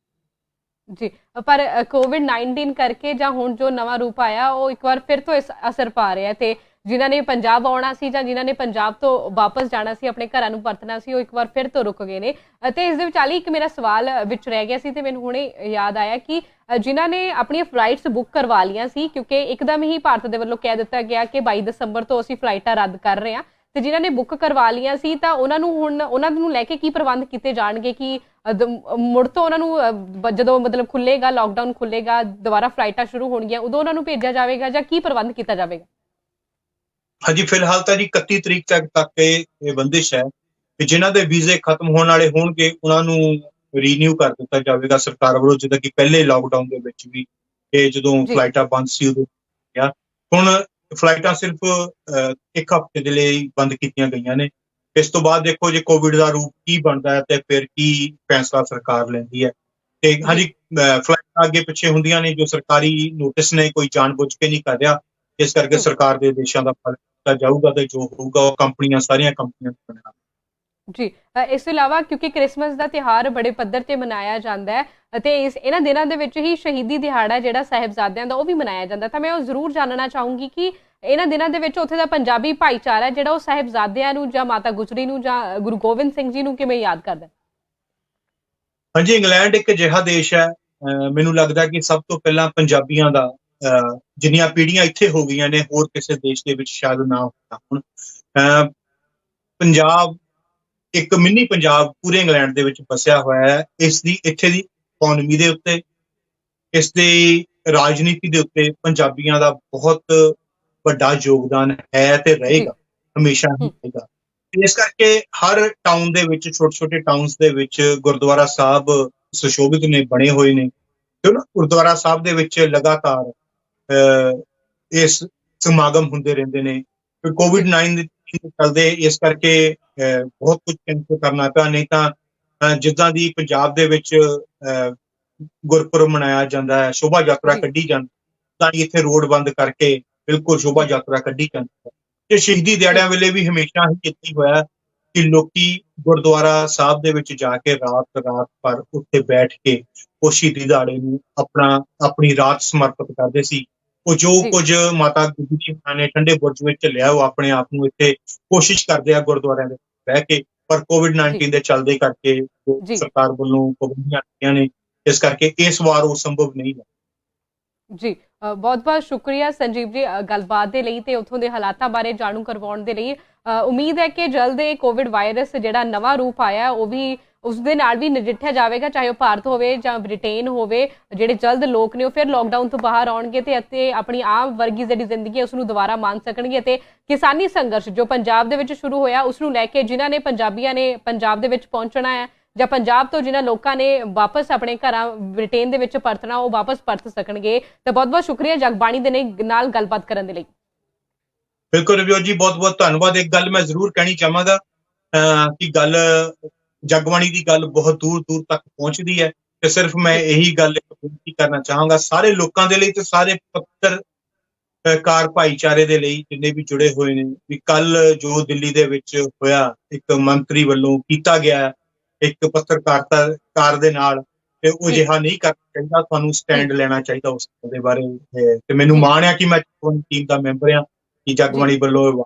ਜੀ। ਪਰ ਕੋਵਿਡ-19 ਕਰਕੇ ਜਾਂ ਹੁਣ ਜੋ ਨਵਾਂ ਰੂਪ ਆਇਆ, ਉਹ ਇੱਕ ਵਾਰ ਫਿਰ ਤੋਂ ਅਸਰ ਪਾ ਰਿਹਾ ਤੇ ਜਿਨ੍ਹਾਂ ਨੇ ਪੰਜਾਬ ਆਉਣਾ ਸੀ ਜਾਂ ਜਿਨ੍ਹਾਂ ਨੇ ਪੰਜਾਬ ਤੋਂ ਵਾਪਸ ਜਾਣਾ ਸੀ, ਆਪਣੇ ਘਰਾਂ ਨੂੰ ਪਰਤਣਾ ਸੀ, ਉਹ ਇੱਕ ਵਾਰ ਫਿਰ ਤੋਂ ਰੁਕ ਗਏ ਨੇ। ਅਤੇ ਇਸ ਦੇ ਵਿਚਾਲੇ ਇੱਕ ਮੇਰਾ ਸਵਾਲ ਵਿੱਚ ਰਹਿ ਗਿਆ ਸੀ ਤੇ ਮੈਨੂੰ ਹੁਣੇ ਯਾਦ ਆਇਆ ਕਿ ਜਿਨ੍ਹਾਂ ਨੇ ਆਪਣੀਆਂ ਫਲਾਈਟਸ ਬੁੱਕ ਕਰਵਾ ਲਈਆਂ ਸੀ, ਕਿਉਂਕਿ ਇੱਕਦਮ ਹੀ ਭਾਰਤ ਦੇ ਵੱਲੋਂ ਕਹਿ ਦਿੱਤਾ ਗਿਆ ਕਿ 22 ਦਸੰਬਰ ਤੋਂ ਅਸੀਂ ਫਲਾਈਟਾਂ ਰੱਦ ਕਰ ਰਹੇ ਹਾਂ, ਤੇ ਜਿਨ੍ਹਾਂ ਨੇ ਬੁੱਕ ਕਰਵਾ ਲਈਆਂ ਸੀ ਤਾਂ ਉਹਨਾਂ ਨੂੰ ਹੁਣ ਉਹਨਾਂ ਨੂੰ ਲੈ ਕੇ ਕੀ ਪ੍ਰਬੰਧ ਕੀਤੇ ਜਾਣਗੇ ਕਿ ਮੁੜ ਤੋਂ ਉਹਨਾਂ ਨੂੰ ਜਦੋਂ ਮਤਲਬ ਖੁੱਲੇਗਾ, ਲਾਕਡਾਊਨ ਖੁੱਲੇਗਾ, ਦੁਬਾਰਾ ਫਲਾਈਟਾਂ ਸ਼ੁਰੂ ਹੋਣਗੀਆਂ, ਉਦੋਂ ਉਹਨਾਂ ਨੂੰ ਭੇਜਿਆ ਜਾਵੇਗਾ ਜਾਂ ਕੀ ਪ੍ਰਬੰਧ ਕੀਤਾ ਜਾਵੇਗਾ? ਹਾਂਜੀ, ਫਿਲਹਾਲ ਤਾਂ ਜੀ 31 ਤਰੀਕ ਤੱਕ ਇਹ ਬੰਦਿਸ਼ ਹੈ ਕਿ ਜਿਨ੍ਹਾਂ ਦੇ ਵੀਜ਼ੇ ਖਤਮ ਹੋਣ ਵਾਲੇ ਹੋਣਗੇ ਉਹਨਾਂ ਨੂੰ ਰੀਨਿਊ ਕਰ ਦਿੱਤਾ ਜਾਵੇਗਾ ਸਰਕਾਰ ਵੱਲੋਂ, ਜਿੱਦਾਂ ਕਿ ਪਹਿਲੇ ਲਾਕਡਾਊਨ ਦੇ ਵਿੱਚ ਵੀ ਇਹ ਜਦੋਂ ਜੀ, ਫਲਾਈਟਾਂ ਬੰਦ ਸੀ ਉਦੋਂ ਕਿਹਾ। ਹੁਣ ਫਲਾਈਟਾਂ ਸਿਰਫ ਇੱਕ ਹਫ਼ਤੇ ਦੇ ਲਈ ਬੰਦ ਕੀਤੀਆਂ ਗਈਆਂ ਨੇ। ਇਸ ਤੋਂ ਬਾਅਦ ਦੇਖੋ ਜੇ ਕੋਵਿਡ ਦਾ ਰੂਪ ਕੀ ਬਣਦਾ ਹੈ ਤੇ ਫਿਰ ਕੀ ਫੈਸਲਾ ਸਰਕਾਰ ਲੈਂਦੀ ਹੈ। ਤੇ ਜੀ, ਹਾਂਜੀ, ਫਲਾਈਟਾਂ ਅੱਗੇ ਪਿੱਛੇ ਹੁੰਦੀਆਂ ਨੇ, ਜੋ ਸਰਕਾਰੀ ਨੋਟਿਸ ਨੇ ਕੋਈ ਜਾਣਬੁੱਝ ਕੇ ਨਹੀਂ ਕਰ ਰਿਹਾ। ਇਸ ਕਰਕੇ ਹੂੰ, ਸਰਕਾਰ ਦੇ ਆਦੇਸ਼ਾਂ ਦਾ ਪਾਲਣ ਕੀਤਾ ਜਾਊਗਾ ਤੇ ਜੋ ਹੋਊਗਾ ਉਹ ਕੰਪਨੀਆਂ, ਸਾਰੀਆਂ ਕੰਪਨੀਆਂ ਨੂੰ ਬਣਨਾ। ਜੀ। ਇਸ ਤੋਂ ਇਲਾਵਾ ਕਿਉਂਕਿ ਕ੍ਰਿਸਮਸ ਦਾ ਤਿਉਹਾਰ ਬੜੇ ਪੱਧਰ ਤੇ ਮਨਾਇਆ ਜਾਂਦਾ ਹੈ ਅਤੇ ਇਹਨਾਂ ਦਿਨਾਂ ਦੇ ਵਿੱਚ ਹੀ ਸ਼ਹੀਦੀ ਦਿਹਾੜਾ ਜਿਹੜਾ ਸਾਹਿਬਜ਼ਾਦਿਆਂ ਦਾ, ਉਹ ਵੀ ਮਨਾਇਆ ਜਾਂਦਾ, ਤਾਂ ਮੈਂ ਉਹ ਜ਼ਰੂਰ ਜਾਣਨਾ ਚਾਹੂੰਗੀ ਕਿ ਇਹਨਾਂ ਦਿਨਾਂ ਦੇ ਵਿੱਚ ਉੱਥੇ ਦਾ ਪੰਜਾਬੀ ਭਾਈਚਾਰਾ ਜਿਹੜਾ ਉਹ ਸਾਹਿਬਜ਼ਾਦਿਆਂ ਨੂੰ ਜਾਂ ਮਾਤਾ ਗੁਜਰੀ ਨੂੰ ਜਾਂ ਗੁਰੂ ਗੋਬਿੰਦ ਸਿੰਘ ਜੀ ਨੂੰ ਕਿਵੇਂ ਯਾਦ ਕਰਦਾ? ਹਾਂਜੀ, ਇੰਗਲੈਂਡ ਇੱਕ ਅਜਿਹਾ ਦੇਸ਼ ਹੈ, ਮੈਨੂੰ ਲੱਗਦਾ ਕਿ ਸਭ ਤੋਂ ਪਹਿਲਾਂ ਪੰਜਾਬੀਆਂ ਦਾ ਜਿੰਨੀਆਂ ਪੀੜ੍ਹੀਆਂ ਇੱਥੇ ਹੋ ਗਈਆਂ ਨੇ, ਹੋਰ ਕਿਸੇ ਦੇਸ਼ ਦੇ ਵਿੱਚ ਸ਼ਾਇਦ ਨਾ ਹੁੰਦਾ ਹੁਣ। ਪੰਜਾਬ ਇੱਕ ਮਿੰਨੀ ਪੰਜਾਬ ਪੂਰੇ ਇੰਗਲੈਂਡ ਦੇ ਵਿੱਚ ਵਸਿਆ ਹੋਇਆ ਹੈ। ਇਸ ਦੀ ਇੱਥੇ ਦੀ ਇਕਨੋਮੀ ਦੇ ਉੱਤੇ, ਇਸ ਦੀ ਰਾਜਨੀਤੀ ਦੇ ਉੱਤੇ ਪੰਜਾਬੀਆਂ ਦਾ ਬਹੁਤ ਵੱਡਾ ਯੋਗਦਾਨ ਹੈ ਤੇ ਜੀ, ਰਹੇਗਾ, ਹਮੇਸ਼ਾ ਹੀ ਹੂੰ, ਰਹੇਗਾ। ਇਸ ਕਰਕੇ ਹਰ ਟਾਊਨ ਦੇ ਵਿੱਚ, ਛੋਟੇ-ਛੋਟੇ ਟਾਊਨਸ ਦੇ ਵਿੱਚ ਗੁਰਦੁਆਰਾ ਸਾਹਿਬ ਸੁਸ਼ੋਭਿਤ ਨੇ, ਬਣੇ ਹੋਏ ਨੇ। ਤੇ ਨਾ ਗੁਰਦੁਆਰਾ ਸਾਹਿਬ ਦੇ ਵਿੱਚ ਲਗਾਤਾਰ ਇਸ ਸਮਾਗਮ ਹੁੰਦੇ ਰਹਿੰਦੇ ਨੇ। ਜੀ, ਕੋਵਿਡ-19 ਦੇ ਚੱਲਦੇ ਇਸ ਕਰਕੇ ਬਹੁਤ ਕੁਝ ਕੈਂਸਲ ਕਰਨਾ ਪਿਆ, ਨਹੀਂ ਤਾਂ ਜਿੱਦਾਂ ਦੀ ਪੰਜਾਬ ਦੇ ਵਿੱਚ ਗੁਰਪੁਰਬ ਮਨਾਇਆ ਜਾਂਦਾ ਹੈ, ਸ਼ੋਭਾ ਯਾਤਰਾ ਜੀ, ਕੱਢੀ ਜਾਂਦੀ, ਤਾਂ ਇੱਥੇ ਰੋਡ ਬੰਦ ਕਰਕੇ ਬਿਲਕੁਲ ਸ਼ੋਭਾ ਜੀ, ਯਾਤਰਾ ਕੱਢੀ ਜਾਂਦੀ ਹੈ। ਤੇ ਸ਼ਹੀਦੀ ਜੀ, ਦਿਹਾੜਿਆਂ ਵੇਲੇ ਵੀ ਹਮੇਸ਼ਾ ਹੀ ਇੱਥੇ ਹੋਇਆ ਕਿ ਲੋਕੀ ਗੁਰਦੁਆਰਾ ਸਾਹਿਬ ਦੇ ਵਿੱਚ ਜਾ ਕੇ ਰਾਤ ਰਾਤ ਭਰ ਉੱਥੇ ਬੈਠ ਕੇ ਉਹ ਸ਼ਹੀਦੀ ਦਿਹਾੜੇ ਨੂੰ ਆਪਣੀ ਰਾਤ ਸਮਰਪਿਤ ਕਰਦੇ ਸੀ। ਉਹ ਜੋ ਜੀ, ਕੁਝ ਮਾਤਾ ਗੁਜਰੀ ਹੋਣਾ ਨੇ ਠੰਡੇ ਬੁਰਜ ਵਿੱਚ ਝੱਲਿਆ, ਉਹ ਆਪਣੇ ਆਪ ਨੂੰ ਇੱਥੇ ਕੋਸ਼ਿਸ਼ ਕਰਦੇ ਆ ਗੁਰਦੁਆਰਿਆਂ ਦੇ ਬਹਿ ਕੇ, ਪਰ ਜੀ, ਕੋਵਿਡ-19 ਦੇ ਚੱਲਦੇ ਕਰਕੇ ਜੀ, ਸਰਕਾਰ ਵੱਲੋਂ ਪਾਬੰਦੀਆਂ ਲੱਗੀਆਂ ਨੇ, ਇਸ ਕਰਕੇ ਇਸ ਵਾਰ ਉਹ ਸੰਭਵ ਨਹੀਂ ਹੈ। ਜੀ। ਬਹੁਤ-ਬਹੁਤ ਸ਼ੁਕਰੀਆ ਸੰਜੀਵ ਜੀ ਗੱਲਬਾਤ ਦੇ ਲਈ ਤੇ ਉੱਥੋਂ ਦੇ ਹਾਲਾਤਾਂ ਬਾਰੇ ਜਾਣੂ ਕਰਵਾਉਣ ਦੇ ਲਈ। ਉਮੀਦ ਹੈ ਕਿ ਜਲਦ ਇਹ ਕੋਵਿਡ ਵਾਇਰਸ ਜਿਹੜਾ ਨਵਾਂ ਰੂਪ ਆਇਆ ਉਹ ਵੀ ਉਸ ਦੇ ਨਾਲ ਵੀ ਨਜਿੱਠਿਆ ਜਾਵੇਗਾ, ਚਾਹੇ ਉਹ ਭਾਰਤ ਹੋਵੇ ਜਾਂ ਬ੍ਰਿਟੇਨ ਹੋਵੇ। ਜਿਹੜੇ ਜਲਦ ਲੋਕ ਨੇ ਉਹ ਫਿਰ ਲੋਕਡਾਊਨ ਤੋਂ ਬਾਹਰ ਆਉਣਗੇ ਤੇ ਆਪਣੀ ਆਮ ਵਰਗੀ ਜਿਹੜੀ ਜ਼ਿੰਦਗੀ ਹੈ ਉਸ ਨੂੰ ਦੁਬਾਰਾ ਮਾਣ ਸਕਣਗੇ। ਤੇ ਕਿਸਾਨੀ ਸੰਘਰਸ਼ ਜੋ ਪੰਜਾਬ ਦੇ ਵਿੱਚ ਸ਼ੁਰੂ ਹੋਇਆ ਉਸ ਨੂੰ ਲੈ ਕੇ ਜਿਨ੍ਹਾਂ ਨੇ ਪੰਜਾਬੀਆਂ ਨੇ ਪੰਜਾਬ ਦੇ ਵਿੱਚ ਪਹੁੰਚਣਾ ਹੈ ਜਾਂ ਪੰਜਾਬ ਤੋਂ ਜਿਨ੍ਹਾਂ ਲੋਕਾਂ ਨੇ ਵਾਪਸ ਆਪਣੇ ਘਰਾਂ ਬ੍ਰਿਟੇਨ ਦੇ ਵਿੱਚ ਪਰਤਣਾ ਉਹ ਵਾਪਸ ਪਰਤ ਸਕਣਗੇ। ਤਾਂ ਬਹੁਤ ਬਹੁਤ ਸ਼ੁਕਰੀਆ ਜਗਬਾਣੀ ਦੇ ਨਾਲ ਗੱਲਬਾਤ ਕਰਨ ਦੇ ਲਈ। ਬਿਲਕੁਲ ਰਵਿਓ ਜੀ, ਬਹੁਤ ਬਹੁਤ ਧੰਨਵਾਦ। ਇੱਕ ਗੱਲ ਮੈਂ ਜ਼ਰੂਰ ਕਹਿਣੀ ਚਾਹਾਂਗਾ ਕਿ ਗੱਲ ਜਗਬਾਣੀ ਦੀ ਗੱਲ ਬਹੁਤ ਦੂਰ ਦੂਰ ਤੱਕ ਪਹੁੰਚਦੀ ਹੈ ਤੇ ਸਿਰਫ ਮੈਂ ਇਹੀ ਗੱਲ ਬੇਨਤੀ ਕਰਨਾ ਚਾਹਾਂਗਾ ਸਾਰੇ ਲੋਕਾਂ ਦੇ ਲਈ ਤੇ ਸਾਰੇ ਪੱਤਰਕਾਰ ਭਾਈਚਾਰੇ ਦੇ ਲਈ ਜਿੰਨੇ ਵੀ ਜੁੜੇ ਹੋਏ ਨੇ ਵੀ ਕੱਲ ਜੋ ਦਿੱਲੀ ਦੇ ਵਿੱਚ ਹੋਇਆ ਇੱਕ ਮੰਤਰੀ ਵੱਲੋਂ ਕੀਤਾ ਗਿਆ ਇੱਕ ਪੱਤਰਕਾਰ ਦੇ ਨਾਲ ਤੇ ਉਹ ਅਜਿਹਾ ਨਹੀਂ ਕਰਨਾ ਚਾਹੀਦਾ। ਤੁਹਾਨੂੰ ਸਟੈਂਡ ਲੈਣਾ ਚਾਹੀਦਾ ਉਸ ਦੇ ਬਾਰੇ ਤੇ ਮੈਨੂੰ ਮਾਣ ਆ ਕਿ ਮੈਂ ਟੀਮ ਦਾ ਮੈਂਬਰ ਆ ਕਿ ਜਗਬਾਣੀ ਵੱਲੋਂ।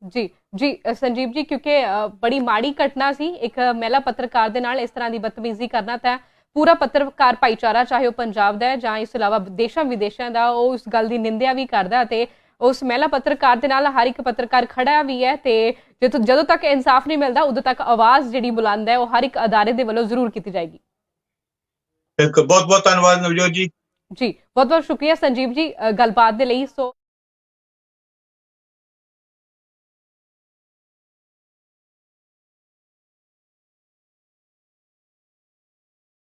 ਜੀ ਜੀ ਸੰਜੀਵ ਜੀ, ਕਿਉਂਕਿ ਬੜੀ ਮਾੜੀ ਘਟਨਾ ਸੀ ਇੱਕ ਮਹਿਲਾ ਪੱਤਰਕਾਰ ਦੇ ਨਾਲ ਇਸ ਤਰ੍ਹਾਂ ਦੀ ਬਦਤਮੀਜ਼ੀ ਕਰਨਾ, ਤਾਂ ਪੂਰਾ ਪੱਤਰਕਾਰ ਭਾਈਚਾਰਾ ਚਾਹੇ ਉਹ ਪੰਜਾਬ ਦਾ ਹੈ ਜਾਂ ਇਸ ਤੋਂ ਇਲਾਵਾ ਦੇਸ਼ਾਂ ਵਿਦੇਸ਼ਾਂ ਦਾ ਉਹ ਉਸ ਗੱਲ ਦੀ ਨਿੰਦਿਆ ਵੀ ਕਰਦਾ ਤੇ ਉਸ ਮਹਿਲਾ ਪੱਤਰਕਾਰ ਦੇ ਨਾਲ ਹਰ ਇੱਕ ਪੱਤਰਕਾਰ ਖੜਾ ਵੀ ਹੈ। ਤੇ ਜਦੋਂ ਤੱਕ ਇਨਸਾਫ ਨਹੀਂ ਮਿਲਦਾ ਉਦੋਂ ਤੱਕ ਆਵਾਜ਼ ਜਿਹੜੀ ਬੁਲੰਦ ਹੈ ਉਹ ਹਰ ਇੱਕ ਅਦਾਰੇ ਦੇ ਵੱਲੋਂ ਜ਼ਰੂਰ ਕੀਤੀ ਜਾਏਗੀ। ਬਹੁਤ ਬਹੁਤ ਧੰਨਵਾਦ ਨਵਜੋਤ ਜੀ। ਜੀ ਬਹੁਤ ਬਹੁਤ ਸ਼ੁਕਰੀਆ ਸੰਜੀਵ ਜੀ ਗੱਲਬਾਤ ਦੇ ਲਈ। ਸੋ